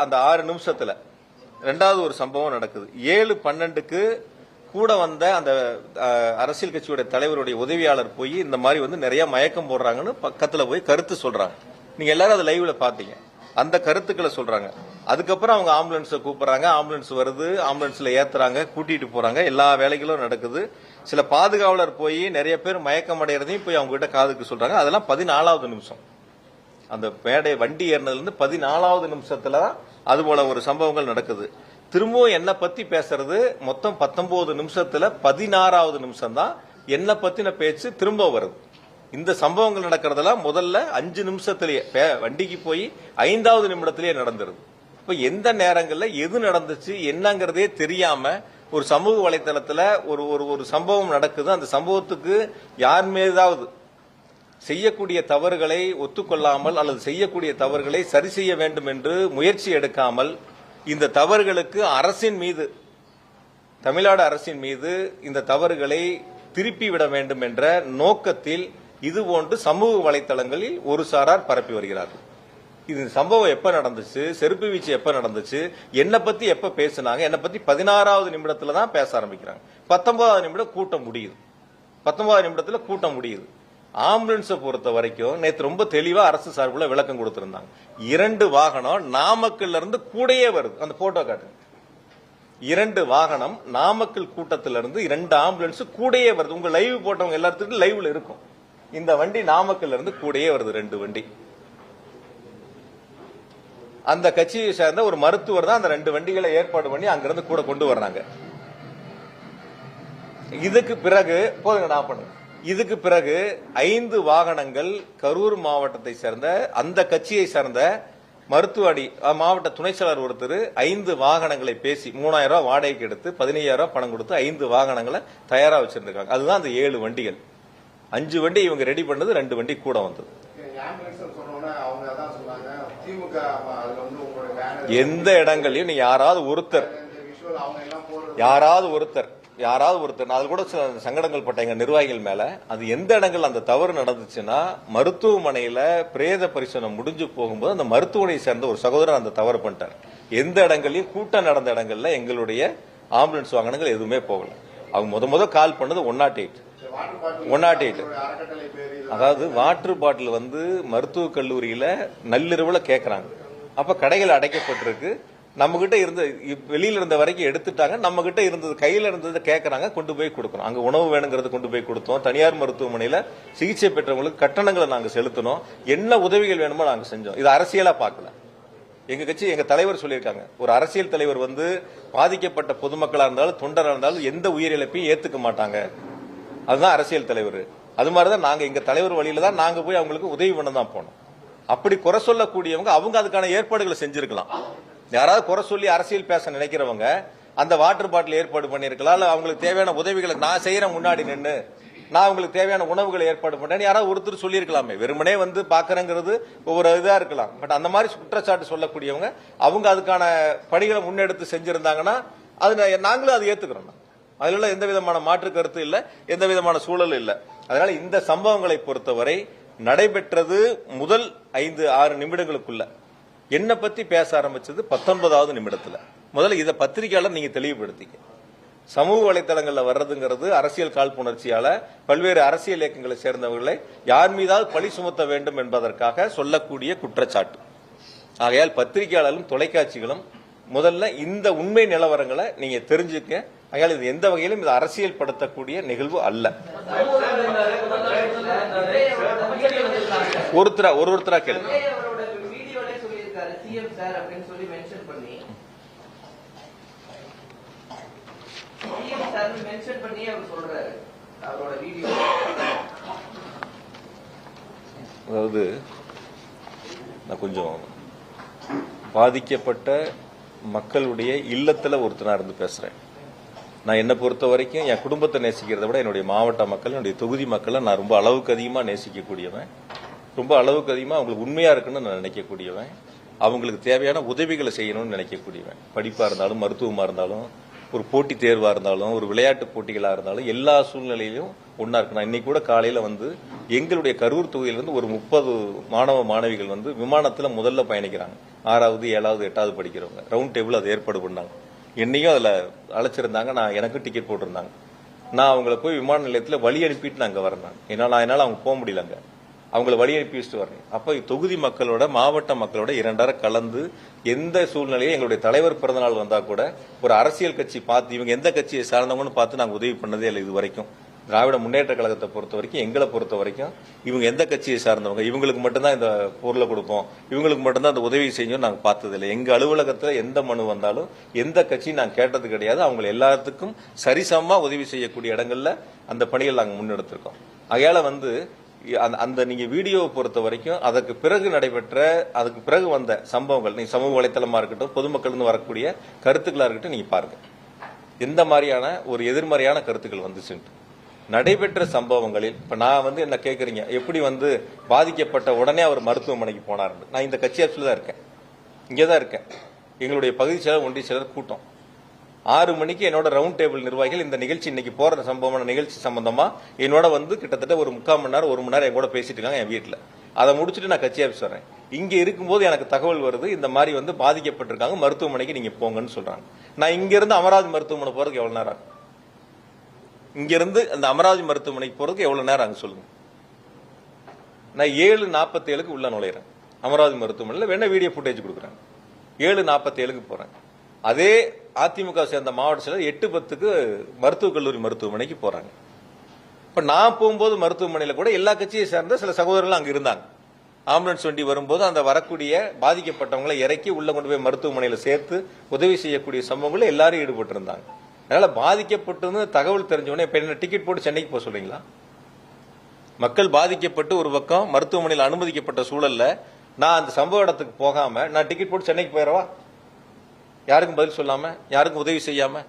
S1: அந்த 6 நிமிஷத்துல ரெண்டாவது ஒரு சம்பவம் நடக்குது. 7:12க்கு கூட வந்த அந்த அரசியல் கட்சியுடைய தலைவருடைய உதவியாளர் போய் இந்த மாதிரி வந்து நிறைய மயக்கம் போடுறாங்கன்னு பக்கத்துல போய் கருத்து சொல்றாங்க. நீங்க எல்லாரும் அதை லைவ்ல பாத்தீங்க. அந்த கருத்துக்களை சொல்றாங்க. அதுக்கப்புறம் அவங்க ஆம்புலன்ஸை கூப்பிடுறாங்க. ஆம்புலன்ஸ் வருது, ஆம்புலன்ஸ்ல ஏத்துறாங்க, கூட்டிட்டு போறாங்க. எல்லா வேலைகளும் நடக்குது. சில பாதுகாவலர் போய் நிறைய பேர் மயக்கம் அடைகிறதையும் போய் அவங்க கிட்ட காதுக்கு சொல்றாங்க. அதெல்லாம் 14வது நிமிஷம். அந்த மேடை வண்டி ஏறினதுல இருந்து 14வது நிமிஷத்துல அது போல ஒரு சம்பவங்கள் நடக்குது. திரும்பவும் என்ன பத்தி பேசுறது மொத்தம் 19 நிமிஷத்துல 16வது நிமிஷம் தான் என்ன பத்தின பேச்சு திரும்ப வருது. இந்த சம்பவங்கள் நடக்கிறதெல்லாம் முதல்ல 5 நிமிஷத்திலேயே வண்டிக்கு போய் 5வது நிமிடத்திலேயே நடந்துருது. இப்ப எந்த நேரங்கள்ல எது நடந்துச்சு என்னங்கிறதே தெரியாம ஒரு சமூக வலைதளத்துல ஒரு சம்பவம் நடக்குது. அந்த சம்பவத்துக்கு யார் மீதாவது செய்யக்கூடிய தவறுகளை ஒத்துக்கொள்ளாமல் அல்லது செய்யக்கூடிய தவறுகளை சரி செய்ய வேண்டும் என்று முயற்சி எடுக்காமல் இந்த தவறுகளுக்கு அரசின் மீது, தமிழ்நாடு அரசின் மீது இந்த தவறுகளை திருப்பி விட வேண்டும் என்ற நோக்கத்தில் இதுபோன்று சமூக வலைதளங்களில் ஒரு சாரார் பரப்பி வருகிறார்கள். இது சம்பவம் எப்ப நடந்துச்சு, செருப்பு வீச்சு எப்ப நடந்துச்சு, என்ன பத்தி எப்ப பேசினாங்க, என்ன பத்தி 16வது நிமிடத்துல தான் பேச ஆரம்பிக்கிறாங்க. 19வது நிமிடம் கூட்டம் முடியுது. 19வது நிமிடத்துல கூட்டம் முடியுது. ஆம்புலன்ஸை பொறுத்த வரைக்கும் நேற்று ரொம்ப தெளிவா அரசு சார்பில் விளக்கம் கொடுத்திருந்தாங்க. 2 வாகனம் நாமக்கல்ல இருந்து கூடயே வருது. அந்த போட்டோ காட்டுங்க. 2 வாகனம் நாமக்கல் கூட்டத்திலிருந்து 2 ஆம்புலன்ஸ் கூடயே வருது. உங்க லைவ் போட்டவங்க எல்லாத்துக்கும் லைவ்ல இருக்கும். இந்த வண்டி நாமக்கல்ல இருந்து கூடயே வருது. 2 வண்டி. அந்த கட்சியை சேர்ந்த ஒரு மருத்துவர் தான் அந்த 2 வண்டிகளை ஏற்பாடு பண்ணி அங்கிருந்து கூட கொண்டு வர்றாங்க. இதுக்கு பிறகு போதுங்க நான் பண்ணுங்க. இதுக்கு பிறகு 5 வாகனங்கள் கரூர் மாவட்டத்தை சேர்ந்த அந்த கட்சியை சேர்ந்த மருத்துவடி மாவட்ட துணை செயலர் ஒருத்தர் 5 வாகனங்களை பேசி 3000 ரூபாய் வாடகைக்கு எடுத்து 15000 ரூபாய் பணம் கொடுத்து 5 வாகனங்களை தயாரா வச்சிருக்காங்க. அதுதான் அந்த 7 வண்டிகள். 5 வண்டி இவங்க ரெடி பண்ணது, 2 வண்டி கூட வந்தது. எந்த இடங்களையும் நீ யாராவது ஒருத்தர் அது கூட சில சங்கடங்கள் பட்ட எங்க நிர்வாகிகள் மேல, அது எந்த இடங்கள் அந்த தவறு நடந்துச்சுன்னா மருத்துவமனையில பிரேத பரிசோதனை முடிஞ்சு போகும்போது அந்த மருத்துவமனையை சேர்ந்த ஒரு சகோதரர் அந்த தவறு பண்ணிட்டார். எந்த இடங்களையும் கூட்டம் நடந்த இடங்கள்ல எங்களுடைய ஆம்புலன்ஸ் வாகனங்கள் எதுவுமே போகல. அவங்க முத கால் பண்ணது 108. அதாவது வாட்டர் பாட்டில் வந்து மருத்துவக் கல்லூரியில நள்ளிரவுல கேட்கறாங்க. அப்ப கடைகள் அடைக்கப்பட்டிருக்கு. நம்ம கிட்ட இருந்த வெளியில இருந்த வரைக்கும் எடுத்துட்டாங்க. நம்ம கிட்ட இருந்தது கையில இருந்தது கேட்கறாங்க, கொண்டு போய் கொடுக்கணும். அங்க உணவு வேணுங்கிறது கொண்டு போய் கொடுத்தோம். தனியார் மருத்துவமனையில சிகிச்சை பெற்றவங்களுக்கு கட்டணங்களை நாங்க செலுத்தணும். என்ன உதவிகள் வேணுமோ நாங்க செஞ்சோம். இது அரசியலா பார்க்கல. எங்க கட்சி எங்க தலைவர் சொல்லியிருக்காங்க, ஒரு அரசியல் தலைவர் வந்து பாதிக்கப்பட்ட பொதுமக்களா இருந்தாலும் தொண்டரா இருந்தாலும் எந்த உயிரிழப்பையும் ஏத்துக்க மாட்டாங்க. அதுதான் அரசியல் தலைவர். அது மாதிரிதான் நாங்க எங்க தலைவர் வழியில தான் நாங்க போய் அவங்களுக்கு உதவி பண்ண தான் போனோம். அப்படி குறை சொல்லக்கூடியவங்க அவங்க அதுக்கான ஏற்பாடுகளை செஞ்சிருக்கலாம். யாராவது குறை சொல்லி அரசியல் பேச நினைக்கிறவங்க அந்த வாட்டர் பாட்டில் ஏற்பாடு பண்ணிருக்கலாம். இல்ல அவங்களுக்கு தேவையான உதவிகளை நான் செய்யறேன், முன்னாடி நின்று நான் உங்களுக்கு தேவையான உணவுகளை ஏற்பாடு பண்றேன் யாராவது ஒருத்தர் சொல்லியிருக்கலாமே. வெறுமனே வந்து பாக்குறேங்கிறது ஒவ்வொரு இதா இருக்கலாம். பட் அந்த மாதிரி குற்றச்சாட்டு சொல்லக்கூடியவங்க அவங்க அதுக்கான பணிகளை முன்னெடுத்து செஞ்சிருந்தாங்கன்னா அது நாங்களும் அதை ஏத்துக்கிறோம். அதுல எந்த விதமான மாற்று கருத்து இல்ல, எந்த விதமான சூழல் இல்ல. அதனால இந்த சம்பவங்களை பொறுத்தவரை நடைபெற்றது முதல் 5-6 நிமிடங்களுக்குள்ள என்ன பத்தி பேச ஆரம்பிச்சது 19வது நிமிடத்துல. முதல்ல இதை பத்திரிகையாளர் நீங்க தெளிவுபடுத்திக்க. சமூக வலைதளங்கள்ல வர்றதுங்கிறது அரசியல் காழ்ப்புணர்ச்சியால பல்வேறு அரசியல் இயக்கங்களை சேர்ந்தவர்களை யார் மீதாவது பழி சுமத்த வேண்டும் என்பதற்காக சொல்லக்கூடிய குற்றச்சாட்டு. ஆகையால் பத்திரிகையாளர்களும் தொலைக்காட்சிகளும் முதல்ல இந்த உண்மை நிலவரங்களை நீங்க தெரிஞ்சுக்க. ஆகையால் இது எந்த வகையிலும் இது அரசியல் படுத்தக்கூடிய நிகழ்வு அல்ல. ஒருத்தரா கேள்வி அதாவது நான் கொஞ்சம் பாதிக்கப்பட்ட மக்களுடைய இல்லத்துல ஒருத்தனா இருந்து பேசுறேன். நான் என்னை பொறுத்த வரைக்கும் என் குடும்பத்தை நேசிக்கிறத விட என்னுடைய மாவட்ட மக்கள், என்னுடைய தொகுதி மக்களை நான் ரொம்ப அளவுக்கு அதிகமாக நேசிக்கக்கூடியவன். ரொம்ப அளவுக்கு அதிகமாக அவங்களுக்கு உண்மையா இருக்குன்னு நான் நினைக்கக்கூடியவன். அவங்களுக்கு தேவையான உதவிகளை செய்யணும்னு நினைக்கக்கூடியவன். படிப்பா இருந்தாலும் மருத்துவமா இருந்தாலும் ஒரு போட்டி தேர்வா இருந்தாலும் ஒரு விளையாட்டு போட்டிகளா இருந்தாலும் எல்லா சூழ்நிலையிலும் ஒன்னா இருக்கு. நான் இன்னைக்கு கூட காலையில வந்து எங்களுடைய கரூர் தொகுதியிலிருந்து ஒரு 30 மாணவ மாணவிகள் வந்து விமானத்துல முதல்ல பயணிக்கிறாங்க. 6வது 7வது 8வது படிக்கிறவங்க ரவுண்ட் டேபிள் அது ஏற்பாடு பண்ணாங்க. என்னையும் அதுல அழைச்சிருந்தாங்க. நான் எனக்கும் டிக்கெட் போட்டிருந்தாங்க. நான் அவங்களை போய் விமான நிலையத்தில் வழி அனுப்பிட்டு நான் அங்கே வரேன். என்னால் அவங்க போக முடியலங்க. அவங்களை வழி அனுப்பி வச்சுட்டு வரேன். அப்போ தொகுதி மக்களோட மாவட்ட மக்களோட 2 கலந்து எந்த சூழ்நிலையும் எங்களுடைய தலைவர் பிறந்தநாள் வந்தா கூட ஒரு அரசியல் கட்சி பார்த்து இவங்க எந்த கட்சியை சார்ந்தவங்கன்னு பார்த்து நாங்கள் உதவி பண்ணதே இல்லை இது வரைக்கும். திராவிட முன்னேற்ற கழகத்தை பொறுத்த வரைக்கும், எங்களை பொறுத்த வரைக்கும் இவங்க எந்த கட்சியை சார்ந்தவங்க, இவங்களுக்கு மட்டும்தான் இந்த பொருளை கொடுப்போம், இவங்களுக்கு மட்டும்தான் அந்த உதவி செய்யணும் நாங்கள் பார்த்ததில்லை. எங்க அலுவலகத்தில் எந்த மனு வந்தாலும் எந்த கட்சியும் நாங்கள் கேட்டது கிடையாது. அவங்க எல்லாத்துக்கும் சரிசமமா உதவி செய்யக்கூடிய இடங்கள்ல அந்த பணிகள் நாங்கள் முன்னெடுத்திருக்கோம். அதையால வந்து அந்த நீங்க வீடியோவை பொறுத்த வரைக்கும் அதுக்கு பிறகு வந்த சம்பவங்கள், நீங்க சமூக வலைத்தளமா இருக்கட்டும், பொதுமக்கள் வரக்கூடிய கருத்துக்களா இருக்கட்டும், நீங்க பாருங்க எந்த மாதிரியான ஒரு எதிர்மறையான கருத்துக்கள் வந்துச்சுன்ட்டு. நடைபெற்ற சம்பவங்களில் இப்ப நான் வந்து என்ன கேக்குறீங்க, எப்படி வந்து பாதிக்கப்பட்ட உடனே அவர் மருத்துவமனைக்கு போனார். நான் இந்த கட்சி ஆட்சியில் தான் இருக்கேன், இங்கேதான் இருக்கேன். எங்களுடைய பகுதி செயலர் ஒன்றிய செயலர் கூட்டம் 6 மணிக்கு என்னோட ரவுண்ட் டேபிள் நிர்வாகிகள் இந்த நிகழ்ச்சி இன்னைக்கு போற சம்பவமான நிகழ்ச்சி சம்பந்தமா என்னோட வந்து கிட்டத்தட்ட ஒரு 3/4 மணி நேரம் 1 மணி நேரம் என் கூட பேசிட்டு இருக்காங்க என் வீட்டில். அதை முடிச்சுட்டு நான் கட்சி ஆஃபீஸ் வரேன். இங்க இருக்கும்போது எனக்கு தகவல் வருது, இந்த மாதிரி வந்து பாதிக்கப்பட்டிருக்காங்க, மருத்துவமனைக்கு நீங்க போங்கன்னு சொல்றாங்க. நான் இங்க இருந்து அமராவதி மருத்துவமனை போறதுக்கு எவ்வளவு நேரம் ஆகும்? இங்க இருந்து அந்த அமராவதி மருத்துவமனைக்கு போறதுக்கு எவ்வளவு நேரம் ஆகும் சொல்லுங்க. நான் 7:47க்கு உள்ள நுழையிறேன் அமராவதி மருத்துவமனையில். வேணா வீடியோ ஃபுட்டேஜ் கொடுக்குறேன். 7:47க்கு போறேன். அதே அதிமுக சேர்ந்த மாவட்ட செயலர் 8:10க்கு மருத்துவக் கல்லூரி மருத்துவமனைக்கு போறாங்க. இப்ப நான் போகும்போது மருத்துவமனையில கூட எல்லா கட்சியை சேர்ந்த சில சகோதரர்கள் அங்க இருந்தாங்க. ஆம்புலன்ஸ் வண்டி வரும்போது அந்த வரக்கூடிய பாதிக்கப்பட்டவங்களை இறக்கி உள்ள கொண்டு போய் மருத்துவமனையில சேர்த்து உதவி செய்யக்கூடிய சம்பவங்கள் எல்லாரும் ஈடுபட்டு இருந்தாங்க. அதனால பாதிக்கப்பட்டு தகவல் தெரிஞ்சவொடனே இப்ப என்ன டிக்கெட் போட்டு சென்னைக்கு போக சொல்றீங்களா? மக்கள் பாதிக்கப்பட்டு ஒரு பக்கம் மருத்துவமனையில் அனுமதிக்கப்பட்ட சூழல்ல நான் அந்த சம்பவ இடத்துக்கு போகாம நான் டிக்கெட் போட்டு சென்னைக்கு போயிடவா? யாருக்கும் பதில் சொல்லாம, யாருக்கும் உதவி செய்யாம?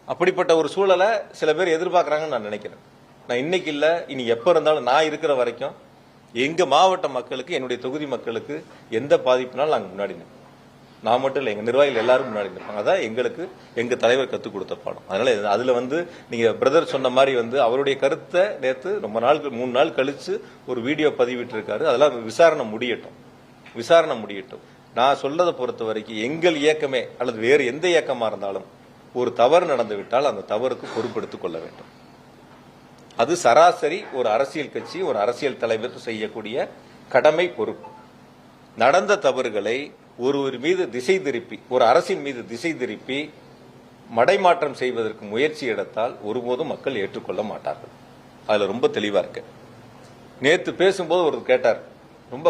S1: அப்படிப்பட்ட ஒரு சூழலை சில பேர் எதிர்பார்க்கறாங்கன்னு நான் நினைக்கிறேன். நான் இன்னைக்கு இல்ல, இனி எப்ப இருந்தாலும் நான் இருக்கிற வரைக்கும் எங்க மாவட்ட மக்களுக்கு, என்னுடைய தொகுதி மக்களுக்கு எந்த பாதிப்புனாலும் நாங்க முன்னாடி நிற்போம். நான் மட்டும் இல்ல, எங்க நிர்வாகிகள் எல்லாரும் முன்னாடி நிற்பாங்க. அதான் எங்களுக்கு எங்க தலைவர் கத்துக் கொடுத்த பாடம். அதனால அதுல வந்து நீங்க பிரதர் சொன்ன மாதிரி வந்து அவருடைய கருத்தை நேற்று ரொம்ப நாள் 3 நாள் கழிச்சு ஒரு வீடியோ பதிவிட்டு இருக்காரு. அதெல்லாம் விசாரணை முடியட்டும். நான் சொல்றதை பொறுத்த வரைக்கும் எங்கள் இயக்கமே அல்லது வேறு எந்த இயக்கமா இருந்தாலும் ஒரு தவறு நடந்து விட்டால் அந்த தவறுக்கு பொறுப்பெடுத்துக் கொள்ள வேண்டும். அது சராசரி ஒரு அரசியல் கட்சி, ஒரு அரசியல் தலைவர் செய்யக்கூடிய கடமை, பொறுப்பு. நடந்த தவறுகளை ஒருவர் மீது திசை திருப்பி, ஒரு அரசின் மீது திசை திருப்பி மடைமாற்றம் செய்வதற்கு முயற்சி எடுத்தால் ஒருபோதும் மக்கள் ஏற்றுக்கொள்ள மாட்டார்கள். அதுல ரொம்ப தெளிவா இருக்கு. நேற்று பேசும்போது ஒரு கேட்டார், ரொம்ப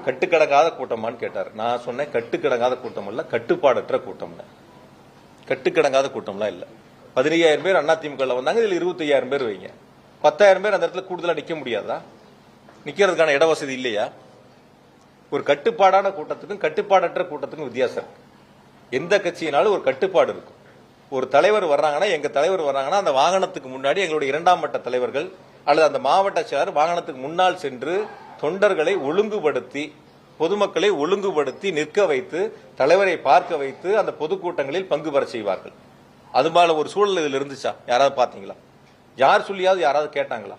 S1: கட்டுக்கடங்காத கூட்டமான்னு கேட்டார். நான் சொன்னேன், கட்டுக்கடங்காத கூட்டம் இல்ல, கட்டுப்பாடற்ற கூட்டம். கட்டுக்கடங்காத கூட்டம்லாம் இல்ல. 15,000 பேர் அதிமுக வந்தாங்க, இதுல 25,000 பேர் வைங்க, 10,000 பேர் அந்த இடத்துல கூடுதலா நிக்க முடியாதா? நிக்கிறதுக்கான இட வசதி இல்லையா? ஒரு கட்டுப்பாடான கூட்டத்துக்கும் கட்டுப்பாடற்ற கூட்டத்துக்கும் வித்தியாசம் இருக்கு. எந்த கட்சியினாலும் ஒரு கட்டுப்பாடு இருக்கும். ஒரு தலைவர் வர்றாங்கன்னா, எங்க தலைவர் வர்றாங்கன்னா அந்த வாகனத்துக்கு முன்னாடி எங்களுடைய 2ஆம் மட்ட தலைவர்கள் அல்லது அந்த மாவட்ட செயலர் வாகனத்துக்கு முன்னால் சென்று தொண்டர்களை ஒழுங்குபடுத்தி, பொதுமக்களை ஒழுங்குபடுத்தி நிற்க வைத்து, தலைவரை பார்க்க வைத்து அந்த பொதுக்கூட்டங்களில் பங்கு பெற செய்வார்கள். அது போல ஒரு சூழல் இதில் இருந்துச்சா? யாராவது பாத்தீங்களா? யார் சொல்லியாவது யாராவது கேட்டாங்களா?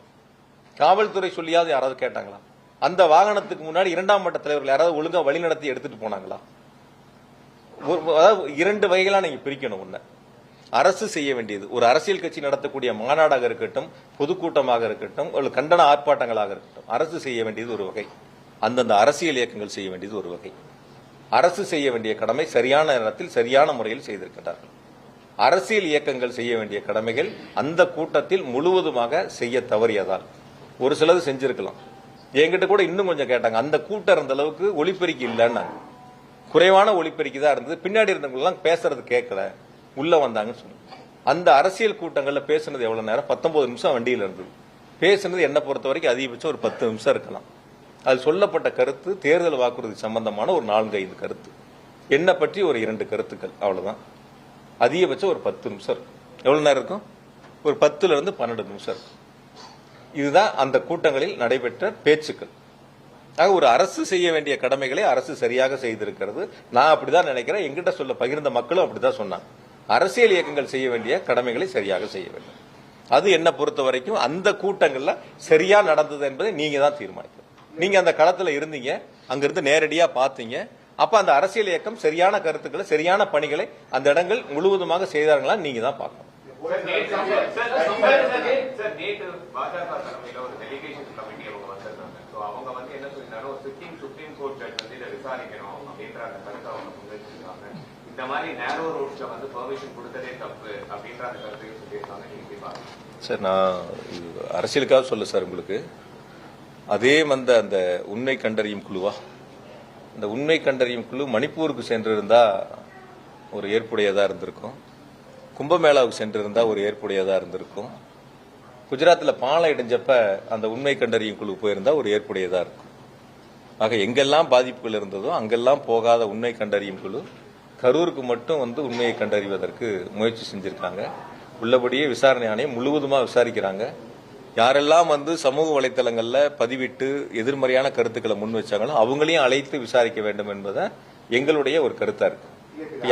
S1: காவல்துறை சொல்லியாவது யாராவது கேட்டாங்களா? அந்த வாகனத்துக்கு முன்னாடி 2ஆம் மட்ட தலைவர்கள் யாராவது ஒழுங்கா வழிநடத்தி எடுத்துட்டு போனாங்களா? அதாவது 2 வகைகளா நீங்க பிரிக்கணும். ஒண்ணு, அரசு செய்ய வேண்டியது, ஒரு அரசியல் கட்சி நடத்தக்கூடிய மாநாடாக இருக்கட்டும், பொதுக்கூட்டமாக இருக்கட்டும், ஒரு கண்டன ஆர்ப்பாட்டங்களாக இருக்கட்டும், அரசு செய்ய வேண்டியது ஒரு வகை, அந்தந்த அரசியல் இயக்கங்கள் செய்ய வேண்டியது ஒரு வகை. அரசு செய்ய வேண்டிய கடமை சரியான நேரத்தில் சரியான முறையில் செய்திருக்கிறார்கள். அரசியல் இயக்கங்கள் செய்ய வேண்டிய கடமைகள் அந்த கூட்டத்தில் முழுவதுமாக செய்ய தவறியதால் ஒரு சிலது செஞ்சிருக்கலாம். என்கிட்ட கூட இன்னும் கொஞ்சம் கேட்டாங்க, அந்த கூட்டம் இருந்த அளவுக்கு ஒலிபெருக்கி இல்லைன்னா, குறைவான ஒலிபெருக்கி தான் இருந்தது, பின்னாடி இருந்தவங்க பேசுறது கேட்கல, உள்ள வந்தாங்கன்னு சொன்னாங்க. அந்த அரசியல் கூட்டங்கள்ல பேசுனது எவ்வளவு நேரம்? 19 நிமிஷம் வண்டியில இருந்தது. பேசுனது என்ன பொறுத்த வரைக்கும் அதிகபட்சம் ஒரு 10 நிமிஷம் இருக்கலாம். அது சொல்லப்பட்ட கருத்து தேர்தல் வாக்குறுதி சம்பந்தமான ஒரு 4-5 கருத்து, என்ன பற்றி ஒரு 2 கருத்துக்கள், அவ்வளவுதான். அதிகபட்சம் ஒரு 10 நிமிஷம் இருக்கும். எவ்வளவு நேரம் இருக்கும்? ஒரு 10ல இருந்து 12 நிமிஷம் இருக்கும். இதுதான் அந்த கூட்டங்களில் நடைபெற்ற பேச்சுக்கள். ஆக ஒரு அரசு செய்ய வேண்டிய கடமைகளை அரசு சரியாக செய்திருக்கிறது. நான் அப்படிதான் நினைக்கிறேன். எங்கிட்ட சொல்ல பகிர்ந்த மக்களும் அப்படிதான் சொன்னாங்க. அரசியல் இயக்கங்கள் செய்ய வேண்டிய கடமைகளை சரியாக செய்ய வேண்டும். அது என்ன பொறுத்த வரைக்கும் அந்த கூட்டங்கள்ல சரியா நடந்தது என்பதை நீங்க தான் தீர்மானிக்கணும். நீங்க அந்த களத்துல இருந்தீங்க, அங்கிருந்து நேரடியா பார்த்தீங்க. அப்ப அந்த அரசியல் இயக்கம் சரியான கருத்துக்களை, சரியான பணிகளை அந்த இடங்கள் முழுவதுமாக செய்தார்களா நீங்க தான் பார்க்கணும்.
S4: அவங்க வந்து என்ன சொல்லிருந்தாலும் ஒரு சுப்ரீம் கோர்ட் ஜட்ஜ் வந்து இதை விசாரிக்கணும் அப்படின்ற அந்த கருத்தை அவங்க முன்வச்சிருக்காங்க. இந்த மாதிரி நேரோ ரோட்ஸ்ல வந்து பெர்மிஷன் கொடுத்ததே தப்பு அப்படின்ற அந்த கருத்தையும் சொல்லியிருக்காங்க. நீங்க எப்படி பாருங்க
S1: சார்? நான் அரசியலுக்காக சொல்ல சார் உங்களுக்கு. அதே வந்து அந்த உண்மை கண்டறியும் குழுவா, அந்த உண்மை கண்டறியும் குழு மணிப்பூருக்கு சென்றிருந்தா ஒரு ஏற்புடையதா இருந்திருக்கும். கும்பமேளாவுக்கு சென்றிருந்தா ஒரு ஏற்புடையதா இருந்திருக்கும். குஜராத்தில் பாலம் இடைஞ்சப்ப அந்த உண்மை கண்டறியும் குழு போயிருந்தா ஒரு ஏற்புடையதா இருக்கும். ஆக எங்கெல்லாம் பாதிப்புகள் இருந்ததோ அங்கெல்லாம் போகாத உண்மை கண்டறியும் குழு கரூருக்கு மட்டும் வந்து உண்மையை கண்டறிவதற்கு முயற்சி செஞ்சிருக்காங்க. உள்ளபடியே விசாரணை ஆணையம் முழுவதுமா விசாரிக்கிறாங்க. யாரெல்லாம் வந்து சமூக வலைதளங்கள்ல பதிவிட்டு எதிர்மறையான கருத்துக்களை முன் வச்சாங்களோ அவங்களையும் அழைத்து விசாரிக்க வேண்டும் என்பதை எங்களுடைய ஒரு கருத்தா இருக்கு.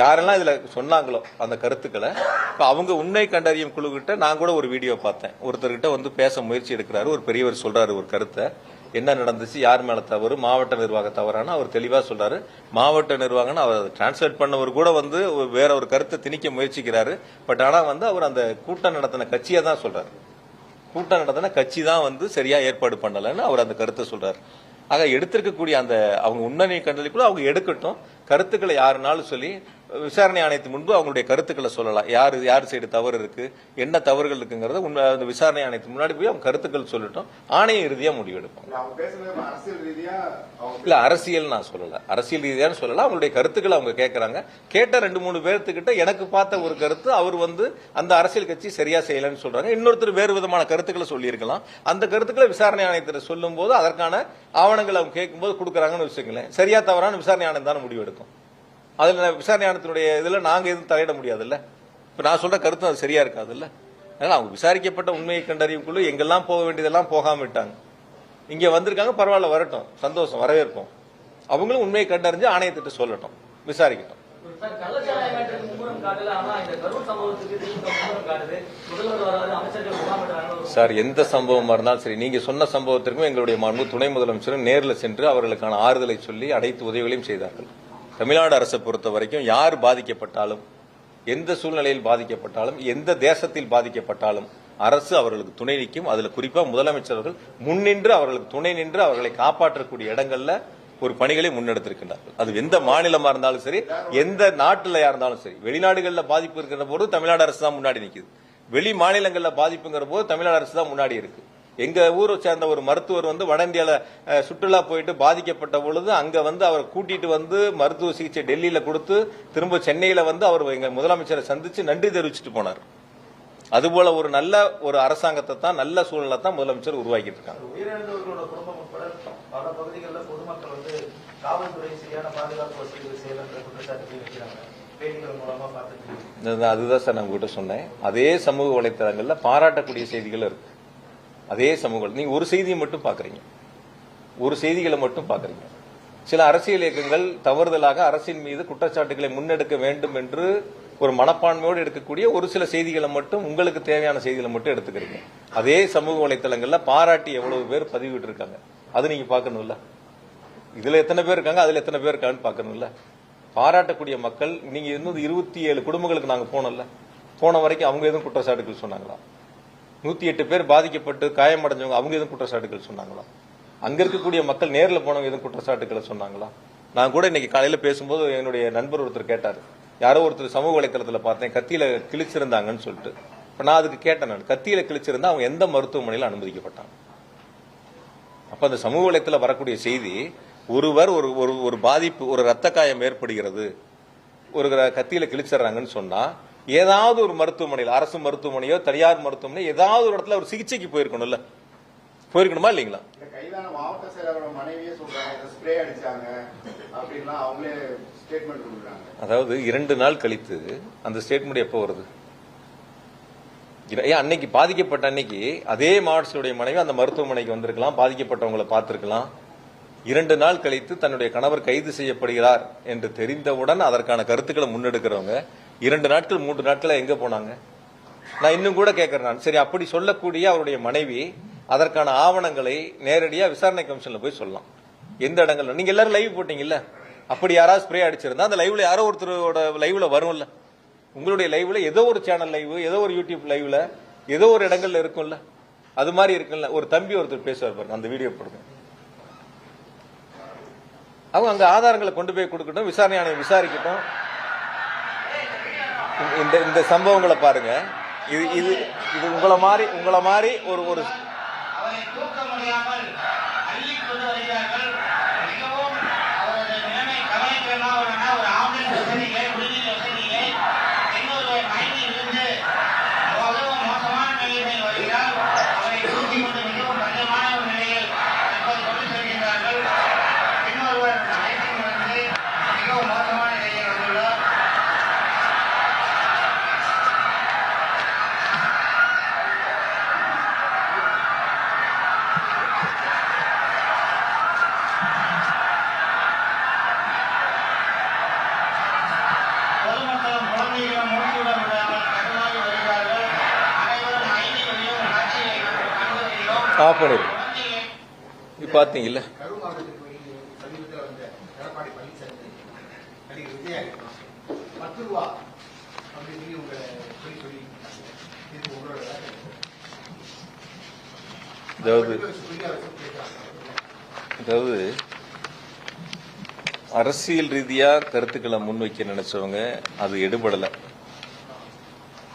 S1: யாரெல்லாம் இதுல சொன்னாங்களோ அந்த கருத்துக்களை இப்ப அவங்க உண்மை கண்டறியும் குழு கிட்ட நான் கூட ஒரு வீடியோ பார்த்தேன். ஒருத்தர்கிட்ட வந்து பேச முயற்சி எடுக்கிறாரு, ஒரு பெரியவர் சொல்றாரு ஒரு கருத்தை, என்ன நடந்துச்சு, யார் மேல தவறு, மாவட்ட நிர்வாக தவறான அவர் தெளிவா சொல்றாரு. மாவட்ட நிர்வாகம் அவர் டிரான்ஸ்லேட் பண்ணவர் கூட வந்து வேற ஒரு கருத்தை திணிக்க முயற்சிக்கிறாரு. பட் ஆனா வந்து அவர் அந்த கூட்டம் நடத்தின கட்சியை தான் சொல்றாரு. கூட்டம் நடத்தின கட்சி தான் வந்து சரியா ஏற்பாடு பண்ணலன்னு அவர் அந்த கருத்தை சொல்றாரு. ஆக எடுத்திருக்கக்கூடிய அந்த அவங்க உண்மை கண்டறிக்குள்ள அவங்க எடுக்கட்டும், கருத்துக்களை யாருனாலும் சொல்லி விசாரணை ஆணையத்தின் முன்பு அவங்களுடைய கருத்துக்களை சொல்லலாம். யார் சைடு தவறு இருக்கு, என்ன தவறுகள் இருக்குங்கிறத அந்த விசாரணை ஆணையத்துக்கு முன்னாடி போய் அவங்க கருத்துக்கள் சொல்லட்டும். ஆணையம் இறுதியா முடிவெடுப்பாங்க. இல்ல அரசியல் நான் சொல்லல, அரசியல் ரீதியான்னு சொல்லல. அவங்களுடைய கருத்துக்களை அவங்க கேட்கறாங்க. கேட்ட 2-3 பேர்த்துக்கிட்ட எனக்கு பார்த்த ஒரு கருத்து, அவர் வந்து அந்த அரசியல் கட்சி சரியா செய்யலன்னு சொல்றாங்க. இன்னொருத்தர் வேறு விதமான கருத்துக்களை சொல்லியிருக்கலாம். அந்த கருத்துக்களை விசாரணை ஆணையத்தில் சொல்லும் போது அதற்கான ஆவணங்களை அவங்க கேட்கும்போது கொடுக்குறாங்கன்னு வச்சுக்கங்களேன். சரியா தவறான விசாரணை ஆணையம் தானே முடிவெடுக்கும். அதுல விசாரணை ஆணையத்தினுடைய இதுல நாங்க எதுவும் தலையிட முடியாதுல்ல. இப்ப நான் சொல்ற கருத்து அது சரியா இருக்காதுல்ல. அதனால அவங்க விசாரிக்கப்பட்ட உண்மையை கண்டறியும் குழு எங்கெல்லாம் போக வேண்டியதெல்லாம் போகாம விட்டாங்க. இங்க வந்திருக்காங்க, பரவாயில்ல, வரட்டும், சந்தோஷம், வரவேற்போம். அவங்களும் உண்மையை கண்டறிஞ்சு ஆணையத்திட்ட சொல்லட்டும், விசாரிக்கட்டும். சார் எந்த சம்பவமா இருந்தாலும் சரி, நீங்க சொன்ன சம்பவத்திற்கும் எங்களுடைய மாண்பு துணை முதலமைச்சரும் நேரில் சென்று அவர்களுக்கான ஆறுதலை சொல்லி அனைத்து உதவிகளையும் செய்தார்கள். தமிழ்நாடு அரசை பொறுத்த வரைக்கும் யார் பாதிக்கப்பட்டாலும், எந்த சூழ்நிலையில் பாதிக்கப்பட்டாலும், எந்த தேசத்தில் பாதிக்கப்பட்டாலும் அரசு அவர்களுக்கு துணை நிற்கும். அதுல குறிப்பா முதலமைச்சர்கள் முன்னின்று அவர்களுக்கு துணை நின்று அவர்களை காப்பாற்றக்கூடிய இடங்கள்ல ஒரு பணிகளை முன்னெடுத்திருக்கின்றார்கள். அது எந்த மாநிலமா இருந்தாலும் சரி, எந்த நாட்டுல இருந்தாலும் சரி. வெளிநாடுகளில் பாதிப்பு இருக்கிற போது தமிழ்நாடு அரசு தான் முன்னாடி நிற்குது. வெளி மாநிலங்களில் பாதிப்புங்கிற போது தமிழ்நாடு அரசு தான் முன்னாடி இருக்கு. எங்க ஊரை சேர்ந்த ஒரு மருத்துவர் வந்து வட இந்தியால சுற்றுலா போயிட்டு பாதிக்கப்பட்ட பொழுது அங்க வந்து அவர் கூட்டிட்டு வந்து மருத்துவ சிகிச்சை டெல்லியில கொடுத்து திரும்ப சென்னையில வந்து அவர் எங்க முதலமைச்சரை சந்திச்சு நன்றி தெரிவிச்சுட்டு போனார். அதுபோல ஒரு நல்ல ஒரு அரசாங்கத்தை தான், நல்ல சூழ்நிலை தான் முதலமைச்சர் உருவாக்கிட்டு இருக்காங்க.
S5: உயிரிழந்தவர்களோட குடும்பம் உட்பட பல பகுதிகளில் பொதுமக்கள் வந்து காவல்துறை சரியான பாதுகாப்பு வசதிகள் செய்யலன்ற குற்றச்சாட்டு வைக்கிறாங்க. செய்திகள் மூலமா பார்த்துட்டு
S1: அதுதான் சார் நான் உங்ககிட்ட சொன்னேன். அதே சமூக வலைத்தளங்கள்ல பாராட்டக்கூடிய செய்திகள் இருக்கு. அதே சமூகம் நீங்க ஒரு செய்தியை மட்டும் பாக்குறீங்க, ஒரு செய்திகளை மட்டும் பாக்குறீங்க. சில அரசியல் இயக்கங்கள் தவறுதலாக அரசின் மீது குற்றச்சாட்டுகளை முன்னெடுக்க வேண்டும் என்று ஒரு மனப்பான்மையோடு எடுக்கக்கூடிய ஒரு சில செய்திகளை மட்டும், உங்களுக்கு தேவையான செய்திகளை மட்டும் எடுத்துக்கிறீங்க. அதே சமூக வலைத்தளங்கள்ல பாராட்டி எவ்வளவு பேர் பதிவிட்டு இருக்காங்க, அது நீங்க பாக்கணும்ல. இதுல எத்தனை பேர் இருக்காங்க, அதுல எத்தனை பேர் இருக்காங்கன்னு பாக்கணும்ல. பாராட்டக்கூடிய மக்கள், நீங்க இன்னும் 27 குடும்பங்களுக்கு நாங்க போனோம்ல, போன வரைக்கும் அவங்க எதுவும் குற்றச்சாட்டுகள் சொன்னாங்களா? 108 பேர் பாதிக்கப்பட்டு காயமடைஞ்சவங்க அவங்க எதுவும் குற்றச்சாட்டுகள் சொன்னாங்களா? அங்க இருக்கக்கூடிய மக்கள் நேரில் போனவங்க எதுவும் குற்றச்சாட்டுகளை சொன்னாங்களா? நான் கூட இன்னைக்கு காலையில பேசும்போது என்னுடைய நண்பர் ஒருத்தர் கேட்டார், யாரோ ஒருத்தர் சமூக வலைத்தளத்தில் பார்த்தேன் கத்தியில கிழிச்சிருந்தாங்கன்னு சொல்லிட்டு. நான் அதுக்கு கேட்டேன், நான் கத்தியில கிழிச்சிருந்தா அவங்க எந்த மருத்துவமனையில் அனுமதிக்கப்பட்டாங்க? அப்ப அந்த சமூக வலைத்தளத்தில் வரக்கூடிய செய்தி, ஒருவர் ஒரு பாதிப்பு, ஒரு ரத்த காயம் ஏற்படுகிறது, ஒரு கத்தியில கிழிச்சிடறாங்கன்னு சொன்னா ஏதாவது ஒரு மருத்துவமனையில், அரசு மருத்துவமனையோ தனியார் மருத்துவமனையோ ஏதாவது ஒரு இடத்துல ஒரு சிகிச்சைக்கு போயிருக்கணும்ல, போயிருக்கணுமா இல்லைங்களா?
S2: கைதான மாவட்ட செயலாளரோட மனைவியே சொல்றாங்க ஸ்ப்ரே அடிச்சாங்க அப்படின்னா அவங்களே ஸ்டேட்மெண்ட் கொடுக்குறாங்க.
S1: அதாவது 2 நாள் கழித்து அந்த ஸ்டேட்மெண்ட் எப்போ வருது? அன்னைக்கு பாதிக்கப்பட்ட அன்னைக்கு அதே மாவட்டத்துடைய மனைவி அந்த மருத்துவமனைக்கு வந்திருக்கலாம், பாதிக்கப்பட்டவங்களை பார்த்திருக்கலாம். 2 நாள் கழித்து தன்னுடைய கணவர் கைது செய்யப்படுகிறார் என்று தெரிந்தவுடன் அதற்கான கருத்துக்களை முன்னெடுக்கிறவங்க 2 நாட்கள் 3 நாட்களா எங்க போனாங்க? நான் இன்னும் கூட கேட்கிறேன். நான் சரி, அப்படி சொல்லக்கூடிய அவருடைய மனைவி அதற்கான ஆவணங்களை நேரடியா விசாரணை கமிஷன்ல போய் சொல்லலாம். எந்த இடங்கள்ல நீங்க எல்லாரும் லைவ் போட்டீங்கல்ல, அப்படி யாராவது ஸ்ப்ரே அடிச்சிருந்தா அந்த லைவ்ல யாரோ ஒருத்தரோட லைவ்ல வரும்ல, உங்களுடைய லைவ்ல ஏதோ ஒரு சேனல் லைவ், ஏதோ ஒரு யூடியூப் லைவ்ல ஏதோ ஒரு இடங்கள்ல இருக்கும்ல, அது மாதிரி இருக்குல்ல. ஒரு தம்பி ஒருத்தர் பேசுவார் பாருங்க, அந்த வீடியோ போடுங்க. அவங்க அங்க ஆதாரங்களை கொண்டு போய் கொடுக்கட்டும், விசாரணை ஆணையம் விசாரிக்கட்டும். இந்த சம்பவங்களை பாருங்க. இது இது இது உங்களை மாதிரி ஒரு
S6: அவரை தூக்க முடியாமல் அள்ளி கொண்டு வருகிறார்கள். மிகவும் அவரது நிலைமை கவலைக்கிடமாக உள்ளன. ஒரு ஆம்புலன்ஸ் வசதியிலே, குடிநீர் வசதியிலே, இன்னொருவர் மயங்கி விழுந்து மிகவும் மோசமான நிலையில் வருகிறார். அவரை தூக்கி கொண்டு மிகவும் கடினமான ஒரு நிலையில் தற்போது கொண்டு செல்கின்றார்கள். இன்னொருவர் மயங்கி விழுந்து மிகவும் மோசமான நிலையில் வந்துள்ளார். பொதுமக்களும் குழந்தைகளும் மூச்சுவிட முடியாமல் கடுமையாக வருகிறார்கள். அனைவரும் ஐடிகளையும் காட்சிகளையும் கண்டு வருகிறோம்.
S1: ஆஃப் பண்ணிடுங்க. இது பாத்தீங்கல்ல,
S7: கரூர் மாவட்டத்துக்கு சமீபத்தில் வந்த எடப்பாடி பழனிசாமி நடிகர் விஜயா 10 ரூபா அப்படின்னு சொல்லி உங்களை சொல்லி இது உங்களோட
S1: அதாவது அரசியல் ரீதியா கருத்துக்களை முன்வைக்க நினைச்சவங்க அது எடுபடல.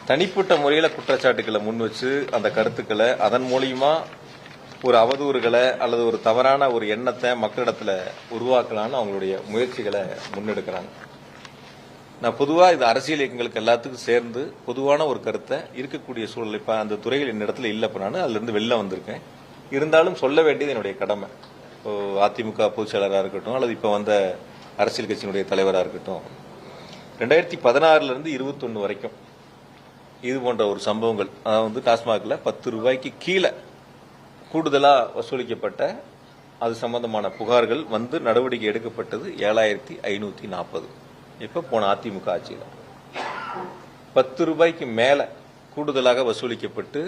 S1: தனிப்பட்ட முறையில குற்றச்சாட்டுக்களை முன் வச்சு அந்த கருத்துக்களை அதன் மூலியமா ஒரு அவதூறுகளை அல்லது ஒரு தவறான ஒரு எண்ணத்தை மக்களிடத்துல உருவாக்கலான்னு அவங்களுடைய முயற்சிகளை முன்னெடுக்கிறாங்க. நான் பொதுவா இது அரசியல் இயக்கங்களுக்கு எல்லாத்துக்கும் சேர்ந்து பொதுவான ஒரு கருத்தை இருக்கக்கூடிய சூழல், இப்ப அந்த துறையில் என்னிடத்துல இல்ல, இப்ப நான் அதுல இருந்து வெளில வந்திருக்கேன். இருந்தாலும் சொல்ல வேண்டியது என்னுடைய கடமை. இப்போ அதிமுக பொதுச் செயலராக இருக்கட்டும் அல்லது இப்ப வந்த அரசியல் கட்சியினுடைய தலைவராக இருக்கட்டும், 2016 இருந்து 21 வரைக்கும் இது போன்ற ஒரு சம்பவங்கள், அதாவது டாஸ்மாக்ல 10 ரூபாய்க்கு கீழே கூடுதலா வசூலிக்கப்பட்ட அது சம்பந்தமான புகார்கள் வந்து நடவடிக்கை எடுக்கப்பட்டது 7540. இப்ப போன அதிமுக ஆட்சியில் 10 ரூபாய்க்கு மேல கூடுதலாக வசூலிக்கப்பட்டு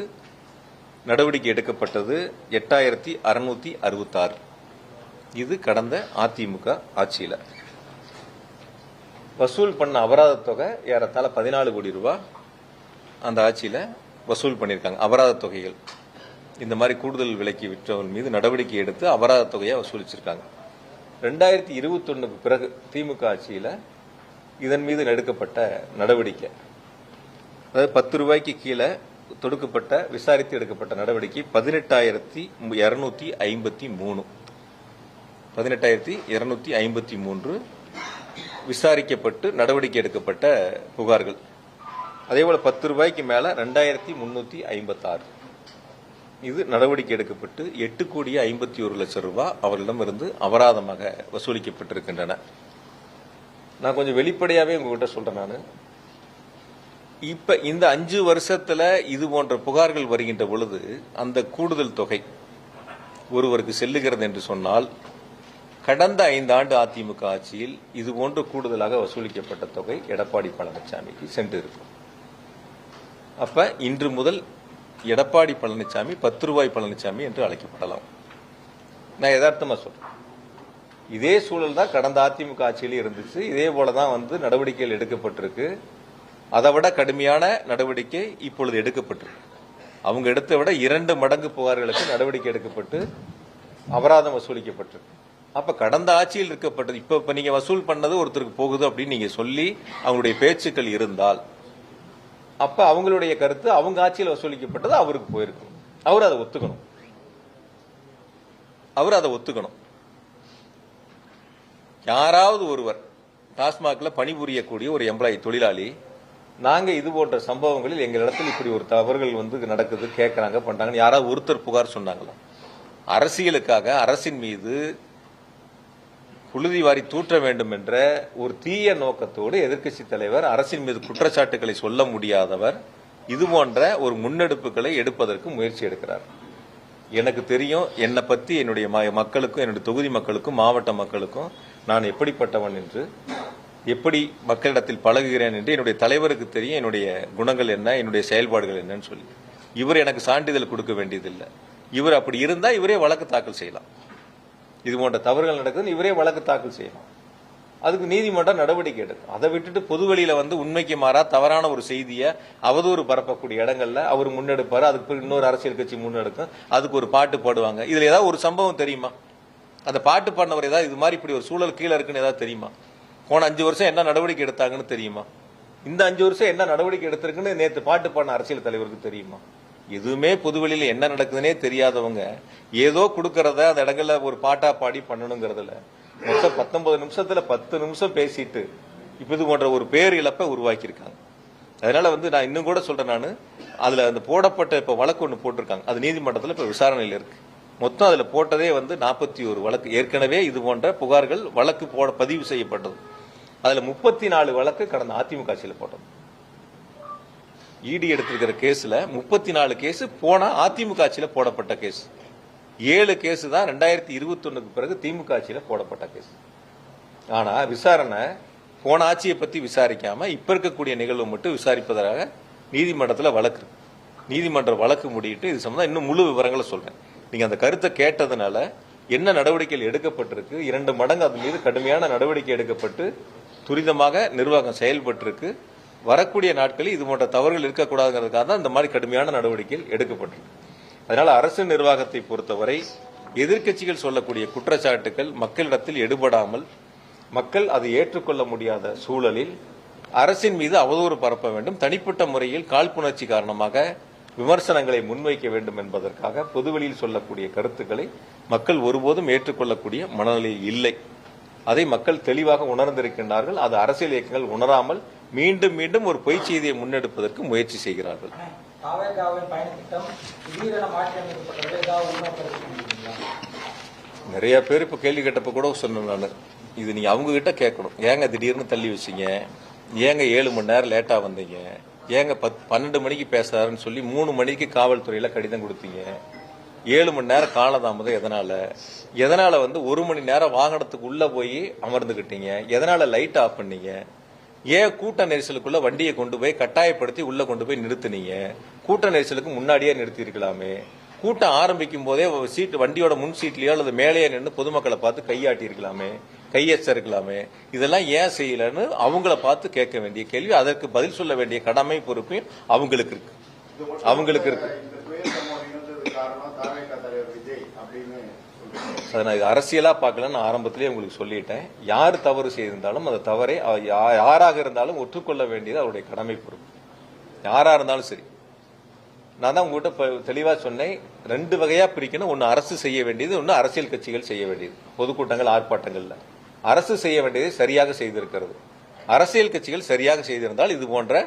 S1: நடவடிக்கை எடுக்கப்பட்டது 8666. இது கடந்த அதிமுக ஆட்சியில் வசூல் பண்ண அபராத தொகை ஏறத்தாழ 14 கோடி ரூபாய் அந்த ஆட்சியில வசூல் பண்ணியிருக்காங்க. அபராத தொகைகள் இந்த மாதிரி கூடுதல் விலைக்கு விற்றவர்கள் மீது நடவடிக்கை எடுத்து அபராத தொகையை வசூலிச்சிருக்காங்க. 2021 பிறகு திமுக ஆட்சியில இதன் மீது எடுக்கப்பட்ட நடவடிக்கை, அதாவது 10 ரூபாய்க்கு கீழே தொடுக்கப்பட்ட விசாரித்து எடுக்கப்பட்ட நடவடிக்கை 18,253. 18,253 விசாரிக்கப்பட்டு நடவடிக்கை எடுக்கப்பட்ட புகார்கள். அதேபோல 10 ரூபாய்க்கு மேல 2,356. இது நடவடிக்கை எடுக்கப்பட்டு 8,51,00,000 ரூபாய் அவர்களிடமிருந்து அபராதமாக வசூலிக்கப்பட்டிருக்கின்றன. நான் கொஞ்சம் வெளிப்படையாவே உங்ககிட்ட சொல்றேன். நான் இப்ப இந்த 5 வருஷத்துல இது போன்ற புகார்கள் வருகின்ற பொழுது அந்த கூடுதல் தொகை ஒருவருக்கு செல்லுகிறது என்று சொன்னால், கடந்த 5 ஆண்டு அதிமுக ஆட்சியில் இது போன்று கூடுதலாக வசூலிக்கப்பட்ட தொகை எடப்பாடி பழனிசாமிக்கு சென்று இருக்கும். அப்ப இன்று முதல் எடப்பாடி பழனிசாமி 10 ரூபாய் பழனிசாமி என்று அழைக்கப்படலாம். நான் யதார்த்தமா சொல்றேன். இதே சூழல் தான் கடந்த அதிமுக ஆட்சியிலே இருந்துச்சு. இதே போலதான் வந்து நடவடிக்கைகள் எடுக்கப்பட்டிருக்கு. அதை விட கடுமையான நடவடிக்கை இப்பொழுது எடுக்கப்பட்டிருக்கு. அவங்க எடுத்த விட 2 மடங்கு புகார்களுக்கு நடவடிக்கை எடுக்கப்பட்டு அபராதம் வசூலிக்கப்பட்டிருக்கு. அப்ப கடந்த ஆட்சியில் இருக்கப்பட்டது இப்ப நீங்க வசூல் பண்ணது ஒருத்தருக்கு போகுது அப்படின்னு நீங்க சொல்லி அவங்களுடைய பேச்சுக்கள் இருந்தால், அப்ப அவங்களுடைய கருத்து அவங்க ஆட்சியில் வசூலிக்கப்பட்டது அவருக்கு போயிருக்கும். அவர் அதை ஒத்துக்கணும். யாராவது ஒருவர் டாஸ்மாக்ல பணிபுரியக்கூடிய ஒரு எம்ப்ளாயி தொழிலாளி, நாங்க இது போன்ற சம்பவங்களில் எங்க இடத்துல இப்படி ஒரு தவறுகள் வந்து நடக்குது, கேட்கறாங்க, பண்றாங்க, யாராவது ஒருத்தர் புகார் சொன்னாங்களா? அரசியலுக்காக அரசின் மீது புழுதி வாரி தூற்ற வேண்டும் என்ற ஒரு தீய நோக்கத்தோடு எதிர்க்கட்சி தலைவர் அரசின் மீது குற்றச்சாட்டுகளை சொல்ல முடியாதவர் இது போன்ற ஒரு முன்னெடுப்புகளை எடுப்பதற்கு முயற்சி எடுக்கிறார். எனக்கு தெரியும், என்னை பத்தி என்னுடைய மக்களுக்கும், என்னுடைய தொகுதி மக்களுக்கும், மாவட்ட மக்களுக்கும் நான் எப்படிப்பட்டவன் என்று எப்படி மக்களிடத்தில் பழகுகிறேன் என்று என்னுடைய தலைவருக்கு தெரியும், என்னுடைய குணங்கள் என்ன, என்னுடைய செயல்பாடுகள் என்னன்னு சொல்லி. இவர் எனக்கு சான்றிதழ் கொடுக்க வேண்டியதில்லை. இவர் அப்படி இருந்தால் இவரே வழக்கு தாக்கல் செய்யலாம். இது போன்ற தவறுகள் நடக்குதுன்னு இவரே வழக்கு தாக்கல் செய்யலாம். அதுக்கு நீதிமன்றம் நடவடிக்கை எடுக்கும். அதை விட்டுட்டு பொதுவெளியில உண்மைக்கு மாறா தவறான ஒரு செய்தியை அவதூறு பரப்பக்கூடிய இடங்கள்ல அவர் முன்னெடுப்பாரு. அதுக்கு இன்னொரு அரசியல் கட்சி முன்னெடுக்கும். அதுக்கு ஒரு பாட்டு பாடுவாங்க. இதுல ஏதாவது ஒரு சம்பவம் தெரியுமா? அந்த பாட்டு பாடினவர் ஏதாவது இது மாதிரி இப்படி ஒரு சூழல் கீழே இருக்குன்னு ஏதாவது தெரியுமா? போன 5 வருஷம் என்ன நடவடிக்கை எடுத்தாங்கன்னு தெரியுமா? இந்த 5 வருஷம் என்ன நடவடிக்கை எடுத்திருக்குன்னு நேற்று பாட்டு பாடின அரசியல் தலைவருக்கு தெரியுமா? எதுவுமே பொதுவெளியில என்ன நடக்குதுன்னே தெரியாதவங்க ஏதோ கொடுக்கறத அந்த இடங்கள்ல ஒரு பாட்டா பாடி பண்ணணுங்கிறதுல மொத்தம் 19 நிமிஷத்துல 10 நிமிஷம் பேசிட்டு இப்ப இது போன்ற ஒரு பேர் இழப்பை உருவாக்கி இருக்காங்க. அதனால நான் இன்னும் கூட சொல்றேன், நான் அதுல அந்த போடப்பட்ட இப்ப வழக்கு ஒன்று போட்டிருக்காங்க. அது நீதிமன்றத்தில் இப்ப விசாரணையில் இருக்கு. மொத்தம் அதுல போட்டதே 41 வழக்கு. ஏற்கனவே இது போன்ற புகார்கள் வழக்கு பதிவு செய்யப்பட்டது. அதுல 34 வழக்கு கடந்த அதிமுக ஆட்சியில் போட்டது. இடி எடுத்திருக்கிற கேஸ்ல 34 கேஸ் போன அதிமுக ஆட்சியில போடப்பட்ட கேஸ். 7 கேஸ் தான் 2021க்கு பிறகு திமுக ஆட்சியில போடப்பட்ட கேஸ். ஆனா விசாரணை போன ஆட்சியை பத்தி விசாரிக்காம இப்ப இருக்கக்கூடிய நிகழ்வு மட்டும் விசாரிப்பதாக நீதிமன்றத்தில் வழக்கு. நீதிமன்ற வழக்கு முடியிட்டு இது சம்பந்தம் இன்னும் முழு விவரங்களை சொல்றேன். நீங்க அந்த கருத்தை கேட்டதுனால என்ன நடவடிக்கைகள் எடுக்கப்பட்டிருக்கு, 2 மடங்கு அது மீது கடுமையான நடவடிக்கை எடுக்கப்பட்டு துரிதமாக நிர்வாகம் செயல்பட்டிருக்கு. வரக்கூடிய நாட்களில் இது போன்ற தவறுகள் இருக்கக்கூடாதுங்கிறதுக்காக தான் இந்த மாதிரி கடுமையான நடவடிக்கைகள் எடுக்கப்பட்டிருக்கு. அதனால அரசு நிர்வாகத்தை பொறுத்தவரை எதிர்க்கட்சிகள் சொல்லக்கூடிய குற்றச்சாட்டுகள் மக்களிடத்தில் எடுபடாமல், மக்கள் அதை ஏற்றுக்கொள்ள முடியாத சூழலில் அரசின் மீது அவதூறு பரப்ப வேண்டும், தனிப்பட்ட முறையில் காழ்ப்புணர்ச்சி காரணமாக விமர்சனங்களை முன்வைக்க வேண்டும் என்பதற்காக பொதுவெளியில் சொல்லக்கூடிய கருத்துக்களை மக்கள் ஒருபோதும் ஏற்றுக்கொள்ளக்கூடிய மனநிலையில் இல்லை. அதை மக்கள் தெளிவாக உணர்ந்திருக்கின்றார்கள். அது அரசியல் இயக்கங்கள் உணராமல் மீண்டும் மீண்டும் ஒரு பொய் செய்தியை முன்னெடுப்பதற்கு முயற்சி செய்கிறார்கள். நிறைய பேர் இப்ப கேள்வி கேட்டப்ப கூட சொன்னேன் நான், இது நீங்க அவங்க கிட்ட கேட்கணும். ஏங்க திடீர்னு தள்ளி வச்சீங்க, ஏங்க 7 மணி நேரம் லேட்டா வந்தீங்க, ஏங்க 12 மணிக்கு பேசுறாருன்னு சொல்லி 3 மணிக்கு காவல்துறையில கடிதம் கொடுத்தீங்க, 7 மணி நேரம் காலதாமதம் எதனால 1 மணி நேரம் வாகனத்துக்கு உள்ள போய் அமர்ந்துகிட்டீங்க, எதனால லைட் ஆஃப் பண்ணீங்க, ஏன் கூட்ட நெரிசலுக்குள்ள வண்டியை கொண்டு போய் கட்டாயப்படுத்தி உள்ள கொண்டு போய் நிறுத்தினீங்க, கூட்ட நெரிசலுக்கு முன்னாடியே நிறுத்தி இருக்கலாமே, கூட்டம் ஆரம்பிக்கும் போதே சீட்டு வண்டியோட முன் சீட்லயோ அல்லது மேலேயே நின்று பொதுமக்களை பார்த்து கையாட்டி இருக்கலாமே, கையெச்ச இருக்கலாமே, இதெல்லாம் ஏன் செய்யலன்னு அவங்கள பார்த்து கேட்க வேண்டிய கேள்வி, அதற்கு பதில் சொல்ல வேண்டிய கடமை பொறுப்பையும் அவங்களுக்கு இருக்கு. அதை நான் அரசியலா பார்க்கல. நான் ஆரம்பத்திலேயே உங்களுக்கு சொல்லிட்டேன், யார் தவறு செய்திருந்தாலும் அந்த தவறை யாராக இருந்தாலும் ஒற்றுக்கொள்ள வேண்டியது அவருடைய கடமை பொறுப்பு. யாரா இருந்தாலும் சரி. நான் தான் உங்ககிட்ட தெளிவா சொன்னேன், 2 வகையா பிரிக்கணும். ஒன்னு அரசு செய்ய வேண்டியது, ஒன்னு அரசியல் கட்சிகள் செய்ய வேண்டியது. பொதுக்கூட்டங்கள் ஆர்ப்பாட்டங்கள்ல அரசு செய்ய வேண்டியதை சரியாக செய்திருக்கிறது. அரசியல் கட்சிகள் சரியாக செய்திருந்தால் இது போன்ற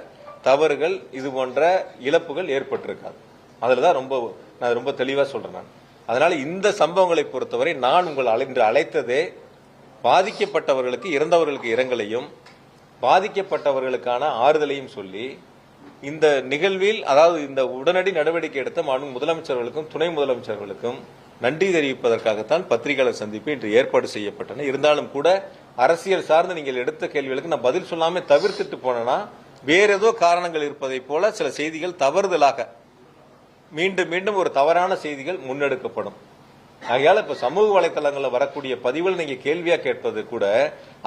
S1: தவறுகள், இது போன்ற இழப்புகள் ஏற்பட்டிருக்காது. அதுலதான் நான் ரொம்ப தெளிவா சொல்றேன் நான். அதனால இந்த சம்பவங்களை பொறுத்தவரை நான் உங்களை அழைத்ததே பாதிக்கப்பட்டவர்களுக்கு, இறந்தவர்களுக்கு இரங்கலையும் பாதிக்கப்பட்டவர்களுக்கான ஆறுதலையும் சொல்லி இந்த நிகழ்வில், அதாவது இந்த உடனடி நடவடிக்கை எடுத்த மாண்பு முதலமைச்சர்களுக்கும் துணை முதலமைச்சர்களுக்கும் நன்றி தெரிவிப்பதற்காகத்தான் பத்திரிகையாளர் சந்திப்பு இன்று ஏற்பாடு செய்யப்பட்டன. இருந்தாலும் கூட அரசியல் சார்ந்து நீங்கள் எடுத்த கேள்விகளுக்கு நான் பதில் சொல்லாம தவிர்த்துட்டு போனா வேற ஏதோ காரணங்கள் இருப்பதை போல சில செய்திகள் தவறுதலாக மீண்டும் மீண்டும் ஒரு தவறான செய்திகள் முன்னெடுக்கப்படும். ஆகையால இப்ப சமூக வலைதளங்களில் வரக்கூடிய பதிவுகள் நீங்க கேள்வியா கேட்பது கூட,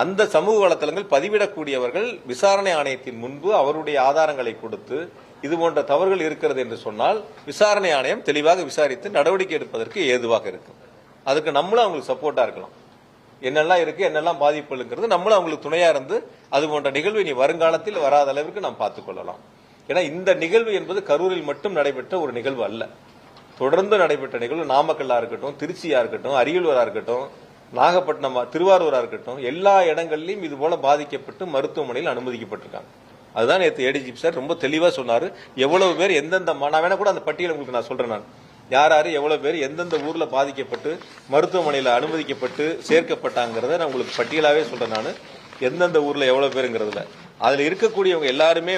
S1: அந்த சமூக வலைதளங்கள் பதிவிடக்கூடியவர்கள் விசாரணை ஆணையத்தின் முன்பு அவருடைய ஆதாரங்களை கொடுத்து இது போன்ற தவறுகள் இருக்கிறது என்று சொன்னால் விசாரணை ஆணையம் தெளிவாக விசாரித்து நடவடிக்கை எடுப்பதற்கு ஏதுவாக இருக்கும். அதுக்கு நம்மளும் அவங்களுக்கு சப்போர்ட்டா இருக்கலாம். என்னெல்லாம் இருக்கு, என்னெல்லாம் பாதிப்புங்கிறது நம்மளும் அவங்களுக்கு துணையா இருந்து அது போன்ற நிகழ்வு இனி வருங்காலத்தில் வராத அளவிற்கு நாம் பார்த்துக் கொள்ளலாம். ஏன்னா இந்த நிகழ்வு என்பது கரூரில் மட்டும் நடைபெற்ற ஒரு நிகழ்வு அல்ல. தொடர்ந்து நடைபெற்ற நிகழ்வு நாமக்கல்லா இருக்கட்டும், திருச்சியா இருக்கட்டும், அரியலூரா இருக்கட்டும், நாகப்பட்டினம், திருவாரூரா இருக்கட்டும், எல்லா இடங்களிலும் இது போல பாதிக்கப்பட்டு மருத்துவமனையில் அனுமதிக்கப்பட்டிருக்காங்க. அதுதான் நேற்று ஏடிஜிபி சார் ரொம்ப தெளிவா சொன்னாரு. எவ்வளவு பேர் எந்தெந்த, நான் வேணா கூட அந்த பட்டியலை உங்களுக்கு நான் சொல்றேன். நான் யார் எவ்வளவு பேர் எந்தெந்த ஊர்ல பாதிக்கப்பட்டு மருத்துவமனையில் அனுமதிக்கப்பட்டு சேர்க்கப்பட்டாங்கிறத நான் உங்களுக்கு பட்டியலாவே சொல்றேன். நான் எந்தெந்த ஊர்ல எவ்வளவு பேருங்கிறதுல அதுல இருக்கக்கூடியவங்க எல்லாருமே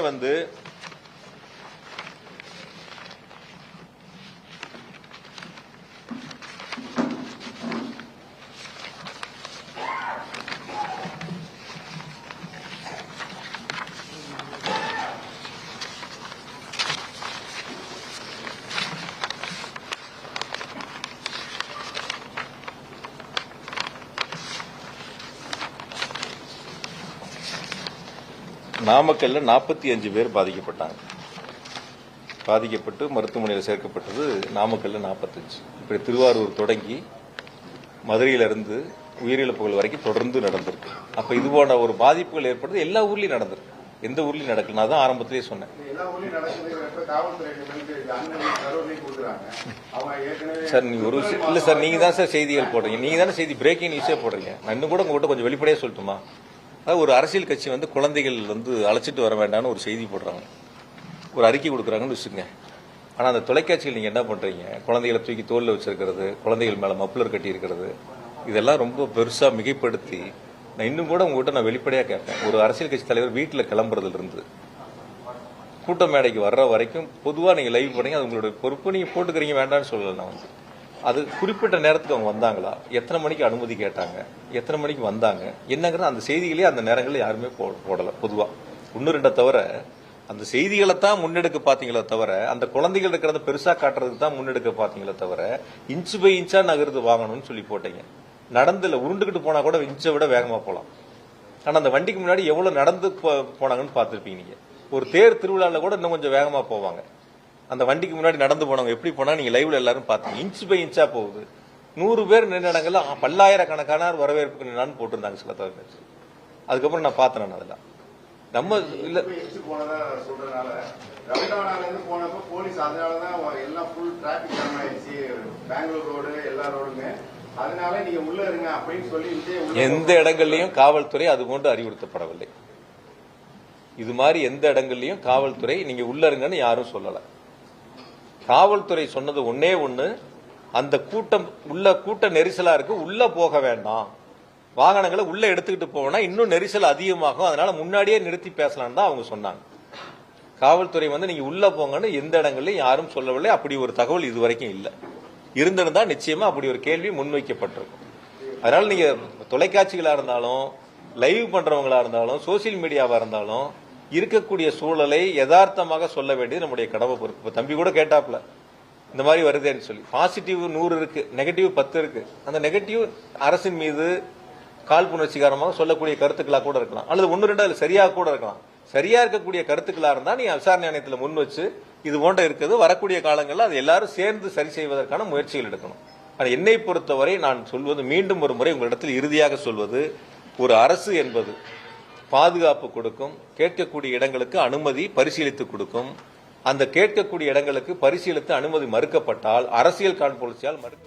S1: நாமக்கல்ல 45 பேர் பாதிக்கப்பட்டு மருத்துவமனையில் சேர்க்கப்பட்டது. நாமக்கல்ல 45. இப்படி திருவாரூர் தொடங்கி மதுரையிலிருந்து உயிரிழப்புகள் வரைக்கும் தொடர்ந்து நடந்திருக்கு. அப்ப இது போன்ற ஒரு பாதிப்புகள் ஏற்படுறது எல்லா ஊர்லயும் நடந்திருக்கு. எந்த ஊர்லயும் நடக்கல. நான் தான் ஆரம்பத்திலேயே சொன்னேன். சார் நீங்க இல்ல சார், நீங்க தான் சார் செய்திகள் போடுறீங்க. நீங்க தானே செய்தி பிரேக்கிங் நியூஸே போடுறீங்க. நான் இன்னும் கூட உங்ககிட்ட கொஞ்சம் வெளிப்படையா சொல்லட்டுமா? ஒரு அரசியல் கட்சி குழந்தைகள் அழைச்சிட்டு வர வேண்டாம்னு ஒரு செய்தி போடுறாங்க, ஒரு அறிக்கை கொடுக்குறாங்கன்னு வச்சுக்கோங்க. ஆனா அந்த தொலைக்காட்சியில் நீங்க என்ன பண்றீங்க? குழந்தைகளை தூக்கி தோல்ல வச்சிருக்கிறது, குழந்தைகள் மேல மப்ளர் கட்டி இருக்கிறது, இதெல்லாம் ரொம்ப பெருசா மிகைப்படுத்தி நான் இன்னும் கூட உங்ககிட்ட நான் வெளிப்படையா கேட்பேன். ஒரு அரசியல் கட்சி தலைவர் வீட்டில் கிளம்புறதுல இருந்து கூட்ட மேடைக்கு வர்ற வரைக்கும் பொதுவா நீங்க லைவ் பண்ணீங்க, அது உங்களுடைய பொறுப்பு. நீங்க போட்டுக்கிறீங்க, வேண்டாம்னு சொல்லல. நான் அது குறிப்பிட்ட நேரத்துக்கு அவங்க வந்தாங்களா, எத்தனை மணிக்கு அனுமதி கேட்டாங்க, எத்தனை மணிக்கு வந்தாங்க என்னங்கிற அந்த செய்திகளே அந்த நேரங்களில் யாருமே போடல. பொதுவா 1-2 தவிர அந்த செய்திகளை தான் முன்னெடுக்க பாத்தீங்களே தவிர, அந்த குழந்தைகள் இருக்கிறத பெருசா காட்டுறதுக்கு தான் முன்னெடுக்க பாத்தீங்களே தவிர, இன்ச்சு பை இன்ச்சா நகர்ந்து வாங்கணும்னு சொல்லி போட்டீங்க. நடந்துல உருண்டுகிட்டு போனா கூட இன்ச்சை விட வேகமா போலாம். ஆனா அந்த வண்டிக்கு முன்னாடி எவ்வளவு நடந்து போனாங்கன்னு பாத்துருப்பீங்க. நீங்க ஒரு தேர் திருவிழால கூட இன்னும் கொஞ்சம் வேகமா போவாங்க. அந்த வண்டிக்கு முன்னாடி நடந்து போனவங்க எப்படி போனா நீங்க லைவ்ல எல்லாரும் பாத்தீங்க. இன்ச்சு பை இன்ச்சா போகுது. 100 பேர் நின்ன இடங்கள்ல பல்லாயிரக்கணக்கான வரவேற்பு நின்னான்னு போட்டிருந்தாங்க சில தவிர. அதுக்கப்புறம் நான் பார்த்தேன். அதெல்லாம் நம்ம இல்ல
S2: சொல்றதுனால போனப்ப போலீஸ் அதனாலதான் எல்லாம் ஃபுல் டிராபிக் ஜாம் ஆயிடுச்சு. பெங்களூர் ரோடு எல்லா ரோடுமே. அதனால நீங்க உள்ள இருங்க அப்படின்னு சொல்லி
S1: எந்த இடங்கள்லயும் காவல்துறை அது போன்று அறிவுறுத்தப்படவில்லை. இது மாதிரி எந்த இடங்கள்லயும் காவல்துறை நீங்க உள்ள இருங்கன்னு யாரும் சொல்லல. காவல்துறை சொன்னது ஒன்னே ஒண்ணு, அந்த கூட்ட நெரிசலா இருக்கு, உள்ள போக வேண்டாம், வாகனங்களை உள்ள எடுத்துக்கிட்டு போனா இன்னும் நெரிசல் அதிகமாகும், அதனால முன்னாடியே நிறுத்தி பேசலாம் தான் அவங்க சொன்னாங்க. காவல்துறை நீங்க உள்ள போங்கன்னு எந்த இடங்கள்லயும் யாரும் சொல்லவில்லை. அப்படி ஒரு தகவல் இதுவரைக்கும் இல்லை. இருந்திருந்தா நிச்சயமா அப்படி ஒரு கேள்வி முன்வைக்கப்பட்டிருக்கும். அதனால நீங்க தொலைக்காட்சிகளா இருந்தாலும், லைவ் பண்றவங்களா இருந்தாலும், சோசியல் மீடியாவா இருந்தாலும் இருக்கக்கூடிய சூழலை யதார்த்தமாக சொல்ல வேண்டியது நம்முடைய கடமை பொறுப்பு. இப்ப தம்பி கூட கேட்டாப்ல இந்த மாதிரி வருதுன்னு சொல்லி. பாசிட்டிவ் 100 இருக்கு, நெகட்டிவ் 10 இருக்கு. அந்த நெகட்டிவ் அரசின் மீது காழ்ப்புணர்ச்சிகரமாக சொல்லக்கூடிய கருத்துக்களா கூட இருக்கலாம், அல்லது 1-2 அதுல சரியா கூட இருக்கலாம். சரியா இருக்கக்கூடிய கருத்துக்களா இருந்தா நீ விசாரணை ஆணையத்துல முன் வச்சு இது போன்ற இருக்குது, வரக்கூடிய காலங்களில் அது எல்லாரும் சேர்ந்து சரி செய்வதற்கான முயற்சிகள் எடுக்கணும். ஆனால் என்னை பொறுத்தவரை நான் சொல்வது, மீண்டும் ஒரு முறை உங்களிடத்தில் இறுதியாக சொல்வது, ஒரு அரசு என்பது பாதுகாப்பு கொடுக்கும், கேட்கக்கூடிய இடங்களுக்கு அனுமதி பரிசீலித்து கொடுக்கும். அந்த கேட்கக்கூடிய இடங்களுக்கு பரிசீலித்து அனுமதி மறுக்கப்பட்டால் அரசியல் காழ்ப்புணர்ச்சியால் மறுக்க